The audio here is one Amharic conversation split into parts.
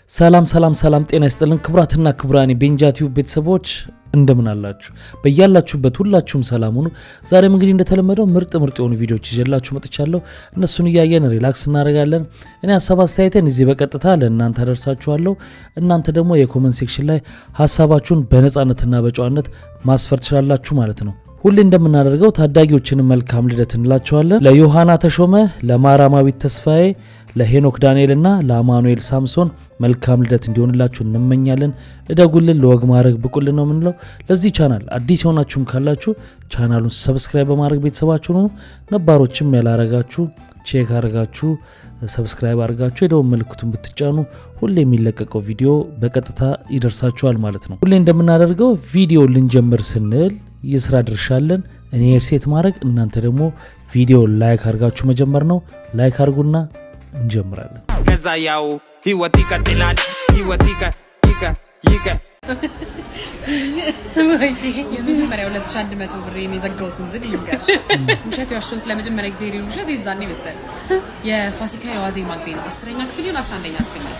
ሰላም ጤና ይስጥልን ክብራትና ክብራኒ ቤንጃቲው ቤተሰቦች እንደምን አላችሁ በእያላችሁበት ሁላችሁም ሰላም ሁኑ። ዛሬም እንግዲህ እንደተለመደው ምርጥ የሆኑ ቪዲዮዎች ይዤላችሁ መጥቻለሁ። እነሱን ያያየን ሪላክስ እናደርጋለን። እኔ ሐሳብ አስተያየቴን እዚህ በቀጥታ ለእናንተ አደርሳችኋለሁ። እናንተ ደግሞ የኮሜንት ሴክሽን ላይ ሐሳባችሁን በነጻነትና በጨዋነት ማስፈር ትችላላችሁ ማለት ነው። ሁሌ እንደምናደርገው ታዳጊዎችን መልካም ልደት እንላቸዋለን። ለዮሐና ተሾመ፣ ለማራማዊት ተስፋዬ፣ ለሄኖክ ዳንኤልና ለአማኑኤል ሳምሶን መልካም ልደት እንዲሆንላችሁ እንመኛለን። እደጉልን፣ ለወግ ማድረግ ብቁልን ነው የምንለው። ለዚህ ቻናል አዲስ የሆናችሁም ካላችሁ ቻናሉን ሰብስክራይብ በማድረግ ቤተሰባችሁ ነው። ነባሮችም ያላረጋችሁ ቼክ አድርጋችሁ ሰብስክራይብ አድርጋችሁ የደወል ምልክቱን ብትጫኑ ሁሌ የሚለቀቀው ቪዲዮ በቀጥታ ይደርሳችኋል ማለት ነው። ሁሌ እንደምናደርገው ቪዲዮ ልንጀምር ስንል የስራ ድርሻለን እኔ ሴት ማድረግ፣ እናንተ ደግሞ ቪዲዮ ላይክ አድርጋችሁ መጀመር ነው። ላይክ አድርጉና እንጀምራለን። ከዛ ያው ህይወት ይቀጥላል። የመጀመሪያው 2100 ብር የዘጋሁትን ዝግ ልንገር። ውሸት ያሸሁት ለመጀመሪያ ጊዜ ሪል ውሸት ይዛኔ መሰለኝ የፋሲካ የዋዜማ ጊዜ ነው። 10ኛ ክፍል ይሁን 11ኛ ክፍል ነው።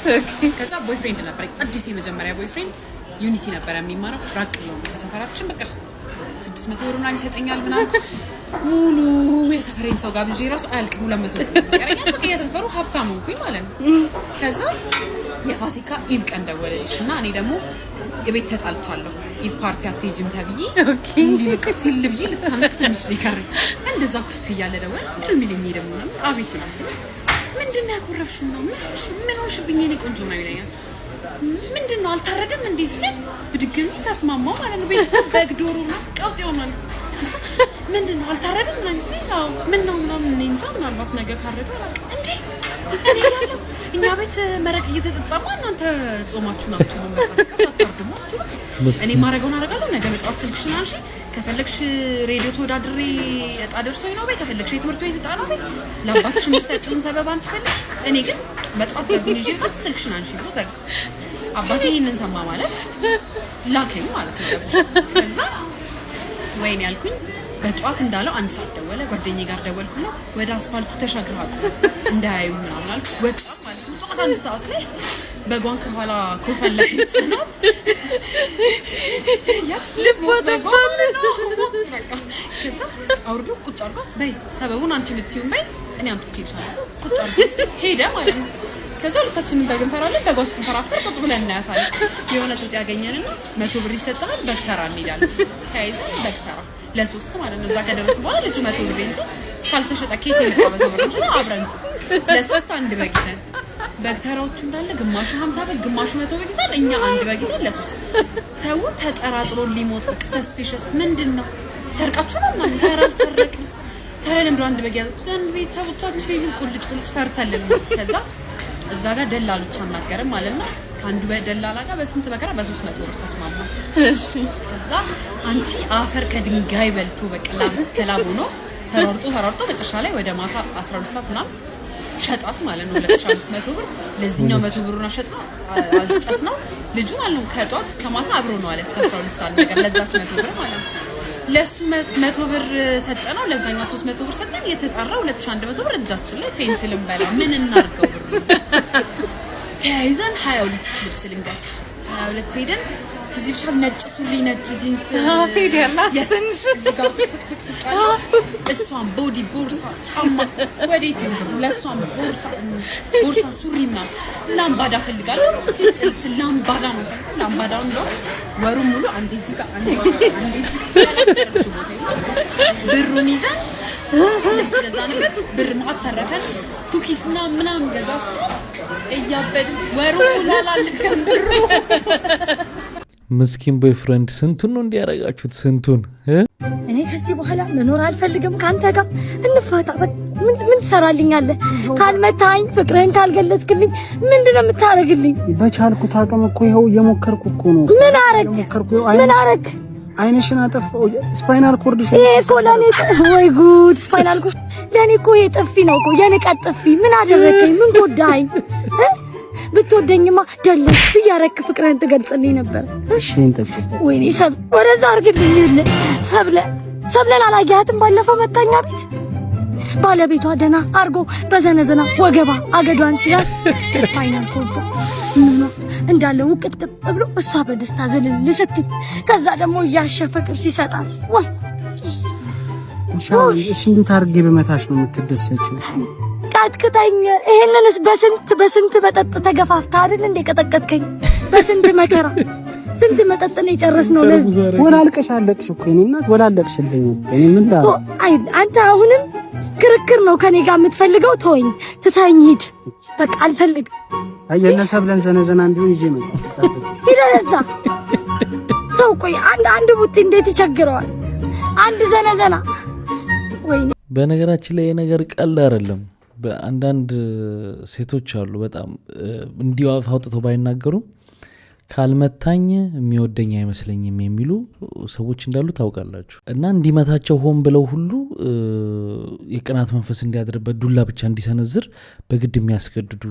ከዛ ቦይፍሬንድ ነበረኝ፣ አዲስ የመጀመሪያ ቦይፍሬንድ ዩኒቲ ነበር የሚማረው። ራቅ ብሎ ከሰፈራችን በቃ 600 ብር ምናምን ይሰጠኛል ምናምን ሙሉ የሰፈሬን ሰው ጋብዤ ራሱ አያልቅም 200 ብር ይቀረኛል። በቃ የሰፈሩ ሀብታም ሆንኩኝ ማለት ነው። ከዛ የፋሲካ ኢቭ ቀን ደወለልሽና እኔ ደግሞ ቤት ተጣልቻለሁ ኢቭ ፓርቲ አትሄጂም ተብዬ እንዲህ በቃ ሲል ብዬ ልታነቅ ትንሽ ሊቀር እንደዛ ኩፍ እያለ ደወለ። ምንድን ነው የሚለኝ ደግሞ ነው አቤት ምናምን ሲል ምንድን ነው ያኮረፍሽው ነው ምን ሆንሽብኝ የኔ ቆንጆ ነው ይለኛል። ምንድን ነው አልታረደም እንዴ ሲል ብድግም ተስማማው ማለት ነው። ቤት በግዶሩ ነው ቀውጥ ይሆናል። ምንድን ነው አልታረደም ምናምን ሲል ያው ምን ነው ምናምን እንጃ ምናልባት ነገ ካረደ እንዴ እኔ ያለው እኛ ቤት መረቅ እየተጠጣማ እናንተ ጾማችሁ ናችሁ ነው ማሳካሳታርዱማ እኔ ማረጋውን አረጋለሁ። ነገ መጣት ስልክሽን አንሺ ከፈለግሽ ሬዲዮ ተወዳድሬ እጣ ደርሶኝ ነው በይ ከፈለግሽ የትምህርት ቤት እጣ ነው በይ ለአባትሽ የሚሰጪውን ሰበብ አንቺ ፈልግ። እኔ ግን መጣት ለጉን ይዤ ነው ስልክሽን አንሺ ብሎ ዘጋ። አባቴ ይሄንን ሰማ ማለት ላከኝ ማለት ነው። ከዛ ወይኔ ያልኩኝ በጧት እንዳለው አንድ ሰዓት ደወለ። ጓደኛዬ ጋር ደወልኩላት። ወደ አስፋልቱ ተሻግረው አቁ እንዳያዩ ምናምን አልኩ። ወጣ ማለት ነው። ጧት አንድ ሰዓት ላይ በጓን ከኋላ ኮፈን ላይ ጭናት ያ ልፎታታለ ከዛ አውርዶ ቁጭ አርጓት በይ ሰበቡን አንቺ የምትይውን በይ እኔ አምጥቼልሻለሁ ቁጭ አርጎ ሄደ ማለት ነው። ከዛ ሁለታችንን በግንፈራለን በጓስ ተንፈራፈር ቁጭ ብለን እናያታለን። የሆነ ጥጭ ያገኘንና 100 ብር ይሰጣል። በክተራ እንሄዳለን። ተያይዘን በክተራ ለሶስት ማለት ነው። እዛ ከደረስ በኋላ ልጁ 100 ብር ይንስ ካልተሸጠ ኬት ይመጣበት ነው አብረን ለሶስት አንድ በጊዜን በክተራዎቹ እንዳለ ግማሹ 50 ብር ግማሹ 100 ብር ይዛል። እኛ አንድ በጊዜን ለሶስት ሰው ተጠራጥሮ ሊሞት በቃ ሰስፒሸስ ምንድነው ሰርቃችሁ ነው ማለት ያራል ሰረቅ ተለምዶ አንድ በጊዜያችሁ አንድ ቤተሰቦቻችን ቁልጭ ፈርተልን ከዛ እዛ ጋር ደላሎች አናገርም ማለት ነው። አንዱ በደላላ ጋር በስንት በከራ በ300 ብር ተስማማ። እሺ ከዛ አንቺ አፈር ከድንጋይ በልቶ በቀላብስ ከላብ ሆኖ ተሯርጦ መጨረሻ ላይ ወደ ማታ 12 ሰዓት ምናምን ሸጣት ማለት ነው። 2500 ብር ለዚህኛው 100 ብሩን አሸጥነው አስጨስነው። ልጁ ማለት ነው ከጧት እስከ ማታ አብሮ ነው አለ እስከ 12 ሰዓት ነገር ለዛች 100 ብር ማለት ነው። ለሱ 100 ብር ሰጠነው፣ ለዛኛው 300 ብር ሰጠን። የተጣራ 2100 ብር እጃችን ላይ ፌንት ልንበላ ምን እናርገው ብር ተያይዘን 22 ልብስ ልንገዛ 22 ሄደን ትዝልሻል። ነጭ ሱሪ ነጭ ጂንስ ፌድ ያላት ትንሽ እዚጋ እሷን ቦዲ ቦርሳ ጫማ ወዴት ነው ለሷን ቦርሳ ሱሪ ምናምን ላምባዳ ፈልጋለሁ። ስትልት ላምባዳ ነው ላምባዳው እንደው ወሩ ሙሉ አንዴ እዚጋ አንዴ ያላሰርቹ ብሩን ይዘን ልብስ ገዛንበት። ብር ማት ተረፈን። ኩኪስና ምናምን ገዛስ እያበድን ወሩ ሙሉ አላለቀም ብሩ። ምስኪን ቦይፍሬንድ ስንቱን ነው እንዲያረጋችሁት ስንቱን እኔ ከዚህ በኋላ መኖር አልፈልግም ካንተ ጋር እንፋታ ምን ትሰራልኛለህ ካልመታኝ ፍቅርን ካልገለጽክልኝ ምንድነው የምታረግልኝ በቻልኩት አቅም እኮ ይሄው እየሞከርኩ እኮ ነው ምን አረግ አይንሽን አጠፋው ስፓይናል ኮርድ ኮላኔ ወይ ጉድ ስፓይናል ኮርድ ለኔ እኮ ይሄ ጥፊ ነው እኮ የንቀት ጥፊ ምን አደረከኝ ምን ጎዳኝ ብትወደኝማ ደልስ ያረክ ፍቅርን ትገልጽልኝ ነበር እሺ እንጠጥ ወይኔ ሰብ ወደዛ አርግልኝ ሰብለን አላየሃትም ባለፈው መታኛ ቤት ባለቤቷ ደና አርጎ በዘነዘና ወገባ አገዷን ሲላት ስፓይናል ኮርድ እንዳለ ውቅጥቅጥ ብሎ እሷ በደስታ ዝልል ስትል ከዛ ደግሞ ያሸፈ ቅርስ ይሰጣል ወይ እሺ እንዴት አርጌ በመታሽ ነው የምትደሰችው ቀጥቅጠኝ ይሄንንስ በስንት መጠጥ ተገፋፍታ አይደል እንደ ቀጠቀጥከኝ በስንት መከራ ስንት መጠጥ ነው የጨረስነው ለዚህ ወላልቀሻለሽ እኮ እኔ እናት ወላለቅሽልኝ እኔ ምን ዳ አንተ አሁንም ክርክር ነው ከኔ ጋር የምትፈልገው ተወኝ ትታኝ ሂድ በቃ አልፈልግም አየነሰብ ለንዘነዘና እንዲሁ ይዤ ነው ይደረዛ ሰው ቆይ አንድ ቡቲ እንዴት ይቸግረዋል አንድ ዘነዘና ወይ በነገራችን ላይ የነገር ቀላል አይደለም በአንዳንድ ሴቶች አሉ በጣም እንዲው አውጥተው ባይናገሩ ካልመታኝ የሚወደኝ አይመስለኝም የሚሉ ሰዎች እንዳሉ ታውቃላችሁ እና እንዲመታቸው ሆን ብለው ሁሉ የቅናት መንፈስ እንዲያድርበት ዱላ ብቻ እንዲሰነዝር በግድ የሚያስገድዱ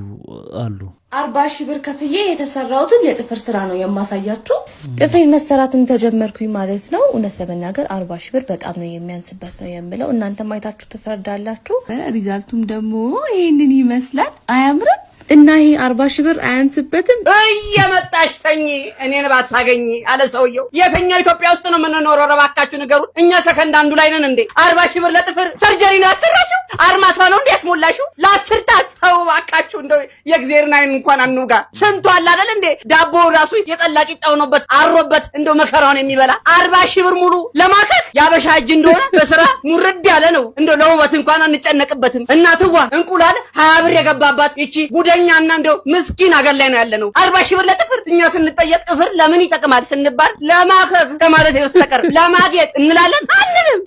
አሉ 40,000 ብር ከፍዬ የተሰራውትን የጥፍር ስራ ነው የማሳያችሁ ጥፍሬን መሰራትም ተጀመርኩኝ ማለት ነው እውነት ለመናገር 40,000 ብር በጣም ነው የሚያንስበት ነው የምለው እናንተ ማይታችሁ ትፈርዳላችሁ ሪዛልቱም ደግሞ ይሄንን ይመስላል አያምርም እና ይሄ 40,000 ብር አያንስበትም እየመጣሽ ተኝ እኔን ባታገኝ አለ ሰውየው የትኛው ኢትዮጵያ ውስጥ ነው የምንኖረው ረባካችሁ ንገሩን እኛ ሰከንድ አንዱ ላይ ነን እንዴ 40,000 ብር ለጥፍር ሰርጀሪ ነው ያሰራሽው አርማቷ ነው እንዴ ያስሞላሽው ለአስርታት ተው ባካችሁ እንደው የእግዚአብሔርን አይን እንኳን አንውጋ ስንቱ አለ አይደል እንዴ ዳቦ ራሱ የጠላቂ ጣውኖበት አሮበት እንደው መከራውን የሚበላ 40,000 ብር ሙሉ ለማከክ ያበሻ እጅ እንደሆነ በስራ ሙርድ ያለ ነው እንደው ለውበት እንኳን አንጨነቅበትም እናትዋ እንቁላል 20 ብር የገባባት እቺ ጉደኛና እንደው ምስኪን አገር ላይ ነው ያለነው 40,000 ብር ለጥፍር እኛ ስንጠየቅ ጥፍር ለምን ይጠቅማል ስንባል ለማከክ ከማለት ይወስተቀር ለማጌጥ እንላለን አንልም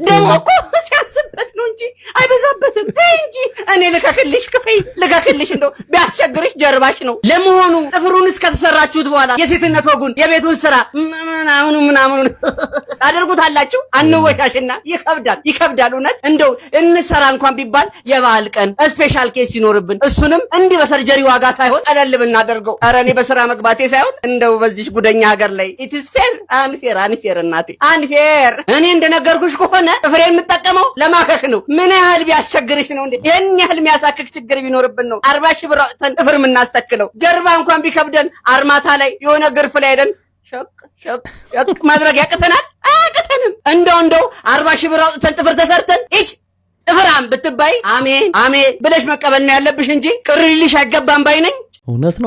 ደግሞ እኮ ሲያስበት ነው እንጂ አይበዛበትም እንጂ እኔ ልከክልሽ ክፈይ ልከክልሽ እንደው ቢያስቸግርሽ ጀርባሽ ነው ለመሆኑ ጥፍሩን እስከተሰራችሁት በኋላ የሴትነት ወጉን የቤቱን ስራ ምናምን አድርጉታላችሁ አንወሻሽና ይከብዳል እውነት እንደው እንሰራ እንኳን ቢባል የበዓል ቀን ስፔሻል ኬስ ሲኖርብን እሱንም እንዲህ በሰርጀሪ ዋጋ ሳይሆን ቀለል ብናደርገው ኧረ እኔ በስራ መግባቴ ሳይሆን እንደው በዚህ ጉደኛ ሀገር ላይ it is fair አንፌር እናቴ አንፌር እኔ እንደነገርኩሽ ከሆነ ጥፍሬን የምጠቀመው ለማከክ ነው ምን ያህል ቢያስቸግርሽ ነው እንዴ ይሄን ያህል የሚያሳክክ ችግር ቢኖርብን ነው 40,000 ብር አውጥተን ጥፍር የምናስተክለው ጀርባ እንኳን ቢከብደን አርማታ ላይ የሆነ ግርፍ ላይ ሄደን ሸቅ ማድረግ ያቅተናል አያቅተንም እንደው 40,000 ብር አውጥተን ጥፍር ተሰርተን እቺ ጥፍራም ብትባይ አሜን ብለሽ መቀበል ነው ያለብሽ እንጂ ቅርልሽ አይገባም ባይ ነኝ እውነት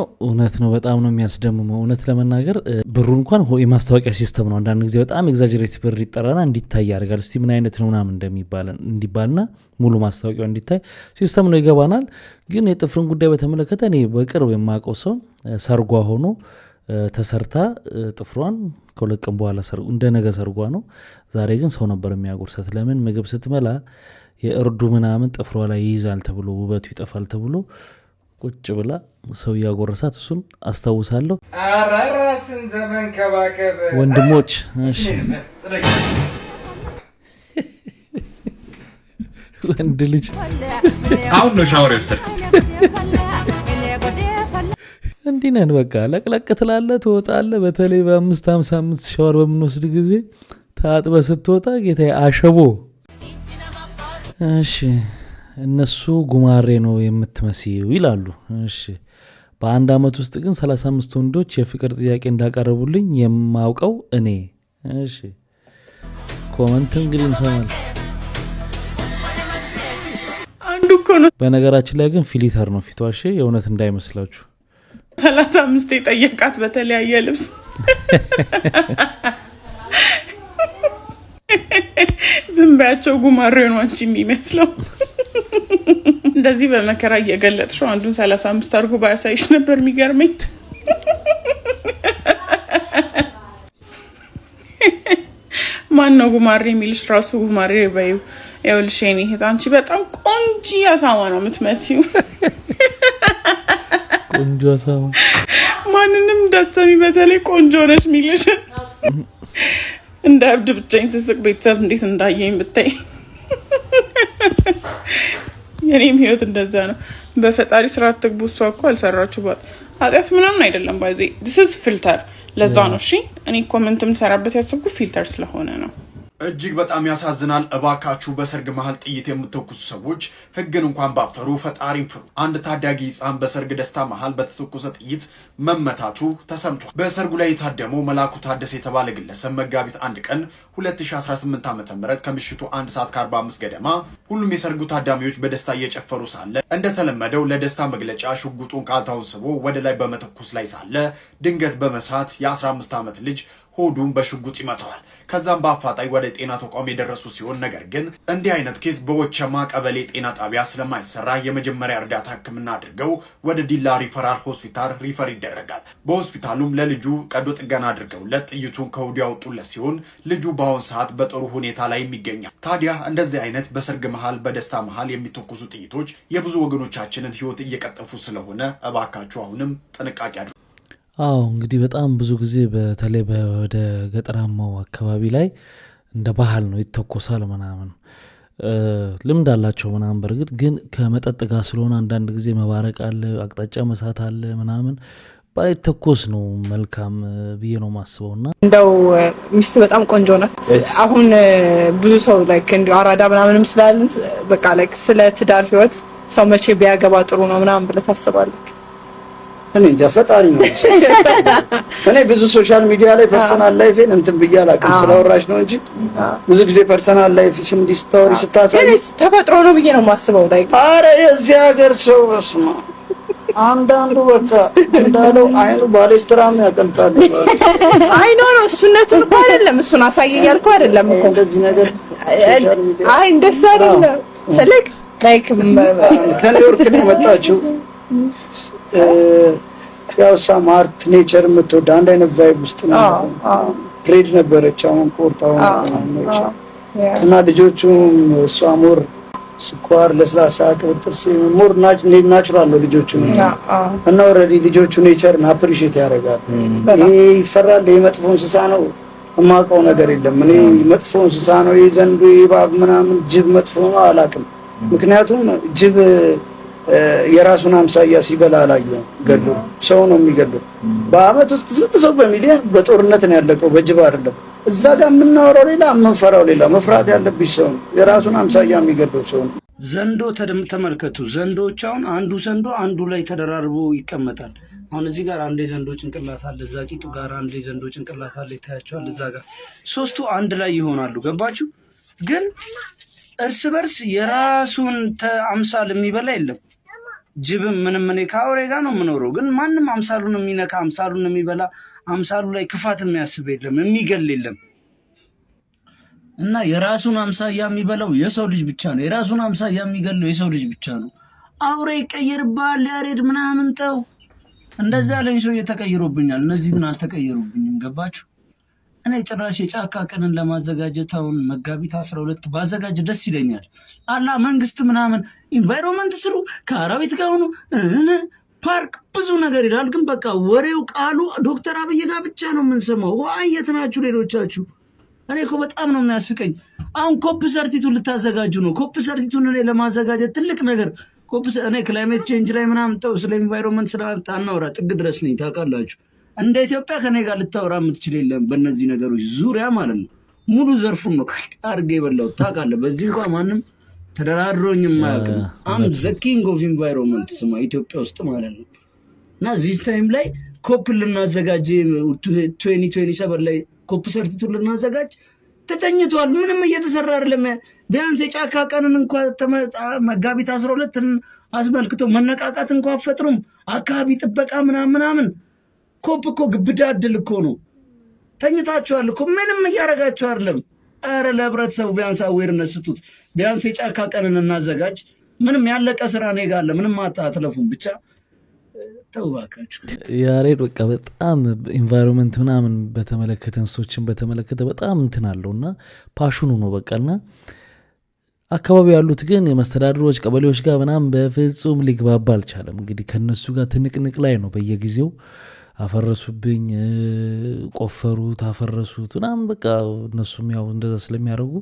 ነው በጣም ነው የሚያስደምመው እውነት ለመናገር ብሩ እንኳን የማስታወቂያ ሲስተም ነው አንዳንድ ጊዜ በጣም ኤግዛጀሬት ብር ይጠራና እንዲታይ ያደርጋል እስቲ ምን አይነት ነው ምናምን እንዲባልና ሙሉ ማስታወቂያው እንዲታይ ሲስተም ነው ይገባናል ግን የጥፍርን ጉዳይ በተመለከተ እኔ በቅርብ የማውቀው ሰው ሰርጓ ሆኖ ተሰርታ ጥፍሯን ከሁለት ቀን በኋላ እንደነገ ሰርጓ ነው ዛሬ ግን ሰው ነበር የሚያጎርሳት ለምን ምግብ ስትመላ የእርዱ ምናምን ጥፍሯ ላይ ይይዛል ተብሎ ውበቱ ይጠፋል ተብሎ ቁጭ ብላ ሰው ያጎረሳት እሱን አስተውሳለሁ አራራስን ዘመን ከባከበ ወንድሞች እሺ ወንድ ልጅ አሁን ነው ሻወር የወሰድኩት እንዲህ ነን በቃ ለቅለቅ ትላለህ ትወጣለህ በተለይ በ555 ሻወር በምንወስድ ጊዜ ታጥበ ስትወጣ ጌታዬ አሸቦ እሺ እነሱ ጉማሬ ነው የምትመስዩ ይላሉ እሺ በአንድ አመት ውስጥ ግን 35 ወንዶች የፍቅር ጥያቄ እንዳቀረቡልኝ የማውቀው እኔ እሺ ኮሜንት እንግዲህ እንሰማለን አንዱ እኮ ነው በነገራችን ላይ ግን ፊሊተር ነው ፊቷ እሺ የእውነት እንዳይመስላችሁ 35 የጠየቃት በተለያየ ልብስ ዝምባቸው ጉማሬ ነው አንቺ የሚመስለው እንደዚህ በመከራ እየገለጥሽው አንዱን 35 አርጎ ባያሳይሽ ነበር የሚገርመኝ ማን ነው ጉማሬ የሚልሽ? ራሱ ጉማሬ በይው። ይኸውልሽ የኔ እህት አንቺ በጣም ቆንጆ አሳማ ነው የምትመስዪው። ቆንጆ አሳማ ማንንም ደስተሚ በተለይ ቆንጆ ነሽ የሚልሽ እንደ እብድ ብቻኝ ስስቅ ቤተሰብ እንዴት እንዳየኝ ብታይ። የኔም ህይወት እንደዛ ነው። በፈጣሪ ስራ አትግቡ። እሷ እኮ አልሰራችሁባት ኃጢአት ምናምን አይደለም። ባይዜ this is filter ለዛ ነው። እሺ እኔ ኮመንትም ሰራበት ያሰብኩ ፊልተር ስለሆነ ነው። እጅግ በጣም ያሳዝናል። እባካችሁ በሰርግ መሃል ጥይት የምትተኩሱ ሰዎች ህግን እንኳን ባፈሩ ፈጣሪን ፍሩ። አንድ ታዳጊ ህፃን በሰርግ ደስታ መሃል በተተኮሰ ጥይት መመታቱ ተሰምቷል። በሰርጉ ላይ የታደመው መላኩ ታደሰ የተባለ ግለሰብ መጋቢት 1 ቀን 2018 ዓ.ም ከምሽቱ 1 ሰዓት ከ45 ገደማ ሁሉም የሰርጉ ታዳሚዎች በደስታ እየጨፈሩ ሳለ እንደተለመደው ለደስታ መግለጫ ሽጉጡን ካልታውን ስቦ ወደ ላይ በመተኮስ ላይ ሳለ ድንገት በመሳት የ15 ዓመት ልጅ ሆዱን በሽጉጥ ይመታዋል። ከዛም በአፋጣኝ ወደ ጤና ተቋም የደረሱ ሲሆን ነገር ግን እንዲህ አይነት ኬስ በወቸማ ቀበሌ ጤና ጣቢያ ስለማይሰራ የመጀመሪያ እርዳታ ህክምና አድርገው ወደ ዲላ ሪፈራል ሆስፒታል ሪፈር ይደረጋል። በሆስፒታሉም ለልጁ ቀዶ ጥገና አድርገውለት ጥይቱን ከሆዱ ያወጡለት ሲሆን ልጁ በአሁን ሰዓት በጥሩ ሁኔታ ላይ ይገኛል። ታዲያ እንደዚህ አይነት በሰርግ መሃል በደስታ መሃል የሚተኩሱ ጥይቶች የብዙ ወገኖቻችንን ህይወት እየቀጠፉ ስለሆነ እባካችሁ አሁንም ጥንቃቄ አድርጉ። አዎ እንግዲህ በጣም ብዙ ጊዜ በተለይ ወደ ገጠራማው አካባቢ ላይ እንደ ባህል ነው ይተኮሳል ምናምን ልምድ አላቸው ምናምን። በርግጥ ግን ከመጠጥ ጋር ስለሆነ አንዳንድ ጊዜ መባረቅ አለ፣ አቅጣጫ መሳት አለ ምናምን ባይተኮስ ነው መልካም ብዬ ነው ማስበውና እንደው ሚስት በጣም ቆንጆ ናት። አሁን ብዙ ሰው ላይክ እንዲሁ አራዳ ምናምንም ስላልን በቃ ላይክ ስለ ትዳር ህይወት ሰው መቼ ቢያገባ ጥሩ ነው ምናምን ብለህ ታስባለህ? እኔ እንጃ ፈጣሪ ነው። እኔ ብዙ ሶሻል ሚዲያ ላይ ፐርሰናል ላይፌን እንትን ብያለሁ አቅም ስለወራሽ ነው እንጂ ብዙ ጊዜ ፐርሰናል ላይፍሽን እንዲስታወሪ ስታሳይ እኔ ተፈጥሮ ነው ብዬ ነው የማስበው። ላይክ አረ የዚህ ሀገር ሰው በስማ አንዳንዱ በቃ እንዳለው አይኑ ባሌስትራም ያቀልጣል። አይ ኖ ነው እሱነቱን እኮ አይደለም እሱን አሳየኝ ያልኩ አይደለም እኮ እንደዚህ ነገር አይ እንደዛ አይደለም። ሰለክ ላይክ ከኒውዮርክ ነው የመጣችው። ያው ሳማርት ኔቸር የምትወድ አንድ አይነት ቫይብ ውስጥ ነው። ሬድ ነበረች አሁን ቆርጣው እና ልጆቹም እሷ ሞር ስኳር ለስላሳ ቅብጥርስ ሞር ናቹራል ነው ልጆቹ እና ኦልሬዲ ልጆቹ ኔቸርን አፕሪሺየት ያደርጋሉ። ይሄ ይፈራል፣ ይሄ መጥፎ እንስሳ ነው የማውቀው ነገር የለም። እኔ መጥፎ እንስሳ ነው ይሄ ዘንዶ እባብ ምናምን ጅብ መጥፎ ነው አላውቅም። ምክንያቱም ጅብ የራሱን አምሳያ ሲበላ አላየሁም። ገሎ ሰው ነው የሚገለው። በአመት ውስጥ ስንት ሰው በሚሊዮን በጦርነት ነው ያለቀው፣ በጅብ አይደለም። እዛ ጋር የምናወራው ሌላ የምንፈራው ሌላ። መፍራት ያለብሽ ሰው ነው የራሱን አምሳያ የሚገለው ሰው ነው። ዘንዶ ተመልከቱ። ዘንዶች አሁን አንዱ ዘንዶ አንዱ ላይ ተደራርቦ ይቀመጣል። አሁን እዚህ ጋር አንድ ዘንዶ ጭንቅላት አለ፣ እዛ ቂጡ ጋር አንድ ዘንዶ ጭንቅላት አለ፣ ይታያቸዋል። እዛ ጋር ሶስቱ አንድ ላይ ይሆናሉ። ገባችሁ? ግን እርስ በርስ የራሱን አምሳል የሚበላ የለም። ጅብም ምንም እኔ ከአውሬ ጋር ነው የምኖረው፣ ግን ማንም አምሳሉን የሚነካ አምሳሉን የሚበላ አምሳሉ ላይ ክፋት የሚያስብ የለም፣ የሚገል የለም። እና የራሱን አምሳያ የሚበላው የሰው ልጅ ብቻ ነው። የራሱን አምሳያ የሚገለው የሰው ልጅ ብቻ ነው። አውሬ ይቀየርባል፣ ያሬድ ምናምን ተው። እንደዛ ያለኝ ሰው እየተቀይሮብኛል። እነዚህ ግን አልተቀየሩብኝም። ገባችሁ? እኔ ጭራሽ የጫካ ቀንን ለማዘጋጀት አሁን መጋቢት 12 ባዘጋጅ ደስ ይለኛል። አላ መንግስት ምናምን ኢንቫይሮንመንት ስሩ፣ ከአራዊት ጋር ሆኑ፣ ፓርክ ብዙ ነገር ይላል። ግን በቃ ወሬው ቃሉ ዶክተር አብይ ጋር ብቻ ነው የምንሰማው። የት ናችሁ ሌሎቻችሁ? እኔ እኮ በጣም ነው የሚያስቀኝ። አሁን ኮፕ ሰርቲቱን ልታዘጋጁ ነው። ኮፕ ሰርቲቱን እኔ ለማዘጋጀት ትልቅ ነገር እኔ ክላይሜት ቼንጅ ላይ ምናምን ተው፣ ስለ ኢንቫይሮንመንት ስላናወራ ጥግ ድረስ ነኝ ታውቃላችሁ። እንደ ኢትዮጵያ ከኔ ጋር ልታወራ የምትችል የለም በእነዚህ ነገሮች ዙሪያ ማለት ነው። ሙሉ ዘርፉን ነው አድርጌ የበላሁት ታውቃለህ። በዚህ እንኳ ማንም ተደራድሮኝ የማያውቅም። አም ዘ ኪንግ ኦፍ ኢንቫይሮንመንት ስማ ኢትዮጵያ ውስጥ ማለት ነው። እና ዚስ ታይም ላይ ኮፕ ልናዘጋጅ 2027 ላይ ኮፕ ሰርቲቱን ልናዘጋጅ ተተኝቷል። ምንም እየተሰራ አይደለም። ቢያንስ የጫካ ቀንን እንኳ መጋቢት 12ን አስመልክቶ መነቃቃት እንኳ አፈጥሩም። አካባቢ ጥበቃ ምናምን ኮፕ እኮ ግብዳ እድል እኮ ነው። ተኝታችኋል እኮ ምንም እያደረጋችሁ አይደለም። ኧረ ለህብረተሰቡ ቢያንስ አዌርነስ ስጡት። ቢያንስ የጫካ ቀንን እናዘጋጅ። ምንም ያለቀ ስራ እኔ ጋር አለ። ምንም አትለፉም። ብቻ ተውባካችሁ ያሬድ በቃ በጣም ኢንቫይሮንመንት ምናምን በተመለከተ እንስሶችን በተመለከተ በጣም እንትን አለውና ፓሽኑ ነው በቃና አካባቢ ያሉት ግን የመስተዳድሮች ቀበሌዎች ጋር ምናምን በፍጹም ሊግባባ አልቻለም። እንግዲህ ከነሱ ጋር ትንቅንቅ ላይ ነው በየጊዜው አፈረሱብኝ ቆፈሩት አፈረሱት ምናምን በቃ እነሱም ያው እንደዛ ስለሚያደርጉ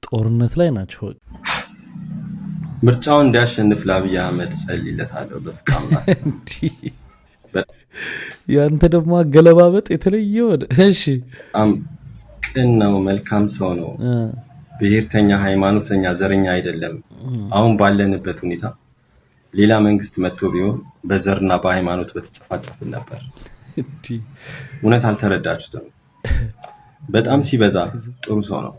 ጦርነት ላይ ናቸው። ምርጫውን እንዲያሸንፍ ለአብይ አህመድ ጸልይለታለሁ በፍቃምናት ያንተ ደግሞ አገለባበጥ የተለየ ወደ እሺ ቅን ነው መልካም ሰው ነው ብሔርተኛ ሃይማኖተኛ ዘረኛ አይደለም። አሁን ባለንበት ሁኔታ ሌላ መንግስት መጥቶ ቢሆን በዘርና በሃይማኖት በተጨፋጨፍን ነበር። እውነት አልተረዳችሁትም። በጣም ሲበዛ ጥሩ ሰው ነው።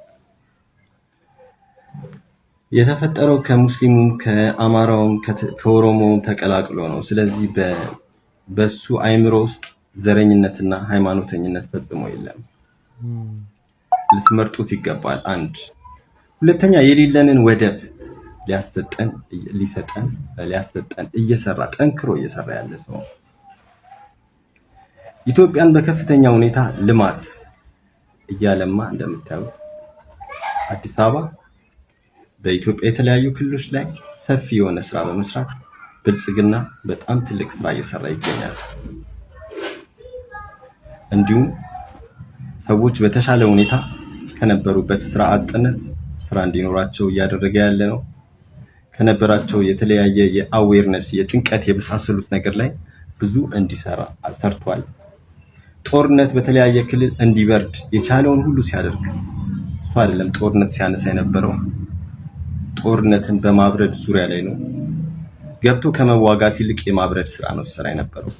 የተፈጠረው ከሙስሊሙም ከአማራውም ከኦሮሞውም ተቀላቅሎ ነው። ስለዚህ በሱ አይምሮ ውስጥ ዘረኝነትና ሃይማኖተኝነት ፈጽሞ የለም። ልትመርጡት ይገባል። አንድ ሁለተኛ የሌለንን ወደብ ሊያሰጠን እየሰራ ጠንክሮ እየሰራ ያለ ሰው ኢትዮጵያን በከፍተኛ ሁኔታ ልማት እያለማ እንደምታዩት አዲስ አበባ በኢትዮጵያ የተለያዩ ክልሎች ላይ ሰፊ የሆነ ስራ በመስራት ብልጽግና በጣም ትልቅ ስራ እየሰራ ይገኛል። እንዲሁም ሰዎች በተሻለ ሁኔታ ከነበሩበት ስራ አጥነት ስራ እንዲኖራቸው እያደረገ ያለ ነው። ከነበራቸው የተለያየ የአዌርነስ የጭንቀት የበሳሰሉት ነገር ላይ ብዙ እንዲሰራ ሰርቷል። ጦርነት በተለያየ ክልል እንዲበርድ የቻለውን ሁሉ ሲያደርግ እሱ አይደለም ጦርነት ሲያነሳ የነበረው ጦርነትን በማብረድ ዙሪያ ላይ ነው። ገብቶ ከመዋጋት ይልቅ የማብረድ ስራ ነው ሲሰራ የነበረው።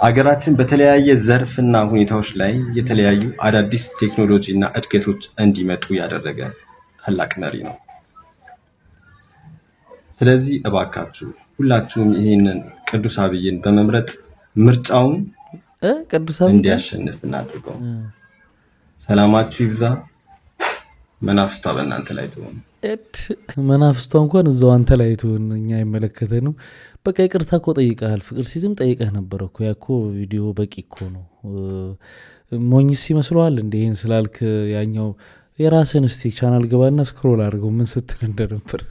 አገራችን በተለያየ ዘርፍና ሁኔታዎች ላይ የተለያዩ አዳዲስ ቴክኖሎጂ እና እድገቶች እንዲመጡ ያደረገ ታላቅ መሪ ነው። ስለዚህ እባካችሁ ሁላችሁም ይሄንን ቅዱስ አብይን በመምረጥ ምርጫውን ቅዱስ አብይ እንዲያሸንፍ እናድርገው። ሰላማችሁ ይብዛ። መናፍስቷ በእናንተ ላይ ትሆን። መናፍስቷ እንኳን እዛው አንተ ላይ ትሆን፣ እኛ አይመለከተንም። በቃ ይቅርታ እኮ ጠይቀሃል። ፍቅር ሲዝም ጠይቀህ ነበር እኮ ያኮ ቪዲዮ በቂ እኮ ነው። ሞኝስ ይመስለዋል እንደ ይሄን ስላልክ ያኛው የራስን እስቲ ቻናል ገባና ስክሮል አድርገው ምን ስትል እንደነበር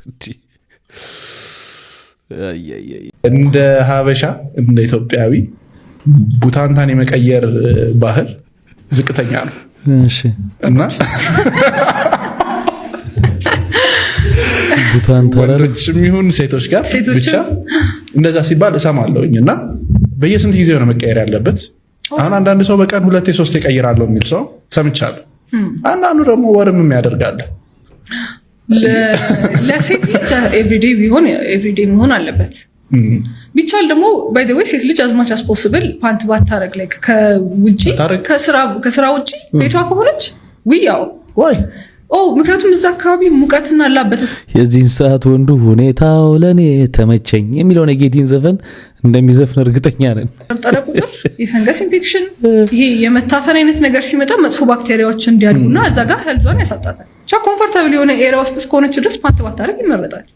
እንደ ሀበሻ እንደ ኢትዮጵያዊ ቡታንታን የመቀየር ባህል ዝቅተኛ ነው። እሺ እና ወንዶችም ይሁን ሴቶች ጋር ብቻ እንደዛ ሲባል እሰማለሁኝ እና በየስንት ጊዜው ነው መቀየር ያለበት? አሁን አንዳንድ ሰው በቀን 2-3 ይቀይራለሁ የሚል ሰው ሰምቻለሁ። አንዳንዱ ደግሞ ወርም የሚያደርጋል። ለሴት ልጅ ኤቭሪዴይ ቢሆን ኤቭሪዴይ መሆን አለበት። ቢቻል ደግሞ ባይ ዘ ዌይ ሴት ልጅ as much as possible ፓንት ባታረግ ላይ ከውጪ ከስራ ውጪ ቤቷ ከሆነች ያው ምክንያቱም እዛ አካባቢ ሙቀትና ላበት የዚህን ሰዓት ወንዱ ሁኔታው ለኔ ተመቸኝ የሚለው ኔጌቲቭ ዘፈን እንደሚዘፍን እርግጠኛ ነን። ጠረቁጥር የፈንገስ ኢንፌክሽን ይሄ የመታፈን አይነት ነገር ሲመጣ መጥፎ ባክቴሪያዎች እንዲያድጉና እዛ ጋር ሄልዟን ያሳጣታል። ኮምፎርታብል የሆነ ኤሪያ ውስጥ እስከሆነች ድረስ ፓንት ባታረግ ይመረጣል።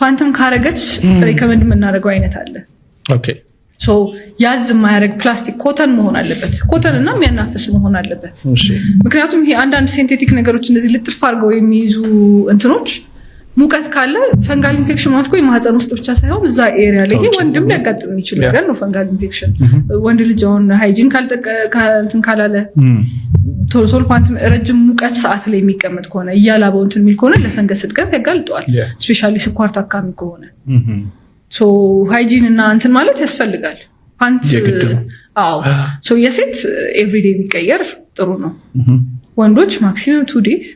ፓንትም ካረገች ሪከመንድ የምናደርገው አይነት አለ። ኦኬ ሶ ያዝ የማያደርግ ፕላስቲክ ኮተን መሆን አለበት። ኮተን እና የሚያናፍስ መሆን አለበት። ምክንያቱም ይሄ አንዳንድ ሴንቴቲክ ነገሮች እንደዚህ ልጥፍ አድርገው የሚይዙ እንትኖች ሙቀት ካለ ፈንጋል ኢንፌክሽን ማለት ነው። የማህፀን ውስጥ ብቻ ሳይሆን እዛ ኤሪያ ላይ ይሄ ወንድም ሊያጋጥም የሚችል ነገር ነው። ፈንጋል ኢንፌክሽን ወንድ ልጅ አሁን ሃይጂን እንትን ካላለ ቶሎ ፓንት ረጅም ሙቀት ሰዓት ላይ የሚቀመጥ ከሆነ እያላበው እንትን የሚል ከሆነ ለፈንገስ እድገት ያጋልጠዋል። ስፔሻሊ ስኳር ታካሚ ከሆነ ሶ ሃይጂን እና እንትን ማለት ያስፈልጋል። ፓንት ሶ የሴት ኤቭሪዴይ ቢቀየር ጥሩ ነው። ወንዶች ማክሲመም 2 days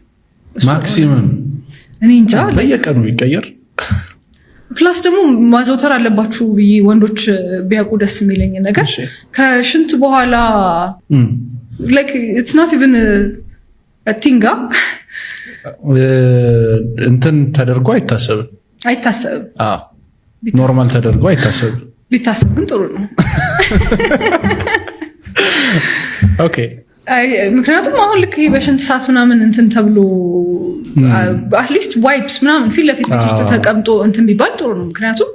ማክሲመም እኔ እንጃ በየቀኑ ቢቀየር ፕላስ ደግሞ ማዘውተር አለባችሁ ብዬ ወንዶች ቢያውቁ ደስ የሚለኝ ነገር ከሽንት በኋላ like it's not even a thing እንትን ተደርጎ አይታሰብም። ኖርማል ተደርጎ አይታሰብም። ሊታሰብ ግን ጥሩ ነው። ኦኬ ምክንያቱም አሁን ልክ ይሄ በሽንት ሰዓት ምናምን እንትን ተብሎ አትሊስት ዋይፕስ ምናምን ፊት ለፊት ቤት ውስጥ ተቀምጦ እንትን ቢባል ጥሩ ነው። ምክንያቱም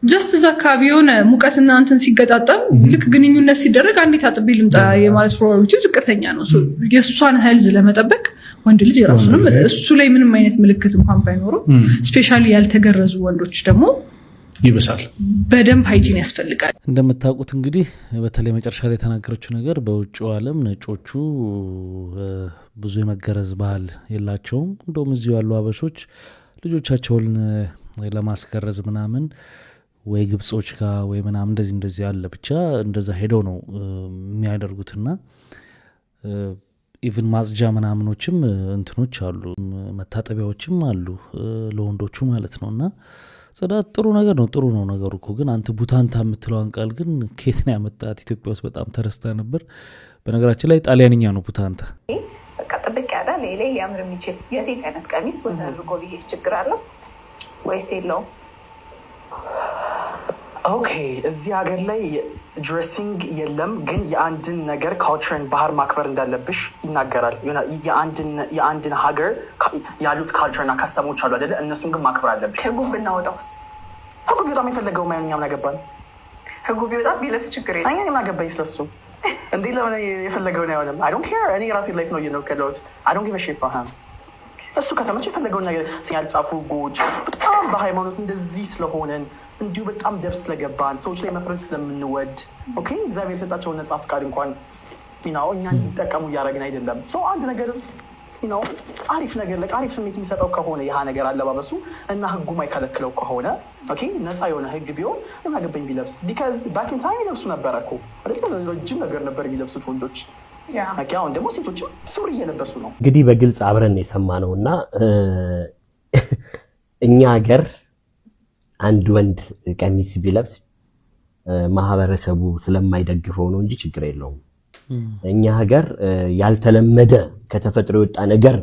ጀስት እዛ አካባቢ የሆነ ሙቀትና እንትን ሲገጣጠም ልክ ግንኙነት ሲደረግ አንዴ ታጥቤ ልምጣ የማለት ፕሮባቢሊቲው ዝቅተኛ ነው። የእሷን ሄልዝ ለመጠበቅ ወንድ ልጅ የራሱንም እሱ ላይ ምንም አይነት ምልክት እንኳን ባይኖረው ስፔሻሊ ያልተገረዙ ወንዶች ደግሞ ይብሳል። በደንብ ሃይጂን ያስፈልጋል። እንደምታውቁት እንግዲህ በተለይ መጨረሻ ላይ የተናገረችው ነገር በውጭው ዓለም ነጮቹ ብዙ የመገረዝ ባህል የላቸውም። እንደውም እዚሁ ያሉ አበሾች ልጆቻቸውን ለማስገረዝ ምናምን ወይ ግብጾች ጋር ወይ ምናምን እንደዚህ ያለ ብቻ እንደዛ ሄደው ነው የሚያደርጉትና ኢቭን ማጽጃ ምናምኖችም እንትኖች አሉ መታጠቢያዎችም አሉ ለወንዶቹ ማለት ነውና ጽዳት ጥሩ ነገር ነው። ጥሩ ነው ነገሩ እኮ ግን አንተ ቡታንታ የምትለውን ቃል ግን ከየት ነው ያመጣት? ኢትዮጵያ ውስጥ በጣም ተረስታ ነበር። በነገራችን ላይ ጣሊያንኛ ነው ቡታንታ። በቃ ጥብቅ ያለ ሌላ ያምር የሚችል የሴት አይነት ቀሚስ ወደ አድርጎ ቢሄድ ችግር አለው ወይስ የለውም? ኦኬ እዚህ ሀገር ላይ ድሬሲንግ የለም፣ ግን የአንድን ነገር ካልቸርን ባህር ማክበር እንዳለብሽ ይናገራል። የአንድን ሀገር ያሉት ካልቸርና ከስተሞች አሉ አይደለ? እነሱን ግን ማክበር አለብሽ። ህጉን ብናወጣውስ? ህጉ ቢወጣም የፈለገው ማንኛውም ያገባል። ህጉ ቢወጣም ቢለብስ ችግር የለም። እኛ የምናገባኝ ስለሱ እንዴ ለምን የፈለገውን አይሆንም? አይ ዶንት ኬር። እኔ የራሴ ላይፍ ነው እየኖርኩት። አይ ዶንት ጊቭ አ ሺት ፎር ሂም። እሱ ከተመቸ የፈለገውን ነገር ያልጻፉ ህጎች በጣም በሃይማኖት እንደዚህ ስለሆነን እንዲሁ በጣም ደብስ ስለገባን ሰዎች ላይ መፍረድ ስለምንወድ ኦኬ እግዚአብሔር የሰጣቸውን ነጻ ፍቃድ እንኳን እኛ እንዲጠቀሙ እያደረግን አይደለም። ሰው አንድ ነገር አሪፍ ነገር አሪፍ ስሜት የሚሰጠው ከሆነ ይህ ነገር አለባበሱ እና ህጉ ማይከለክለው ከሆነ ኦኬ ነጻ የሆነ ህግ ቢሆን እናገባኝ ቢለብስ ቢካዝ ባኪን ታይም ይለብሱ ነበረ እኮ አይደል? ረጅም ነገር ነበር የሚለብሱት ወንዶች። አሁን ደግሞ ሴቶችም ሱሪ እየለበሱ ነው። እንግዲህ በግልጽ አብረን የሰማነው እና እኛ ሀገር አንድ ወንድ ቀሚስ ቢለብስ ማህበረሰቡ ስለማይደግፈው ነው እንጂ ችግር የለውም። እኛ ሀገር ያልተለመደ ከተፈጥሮ የወጣ ነገር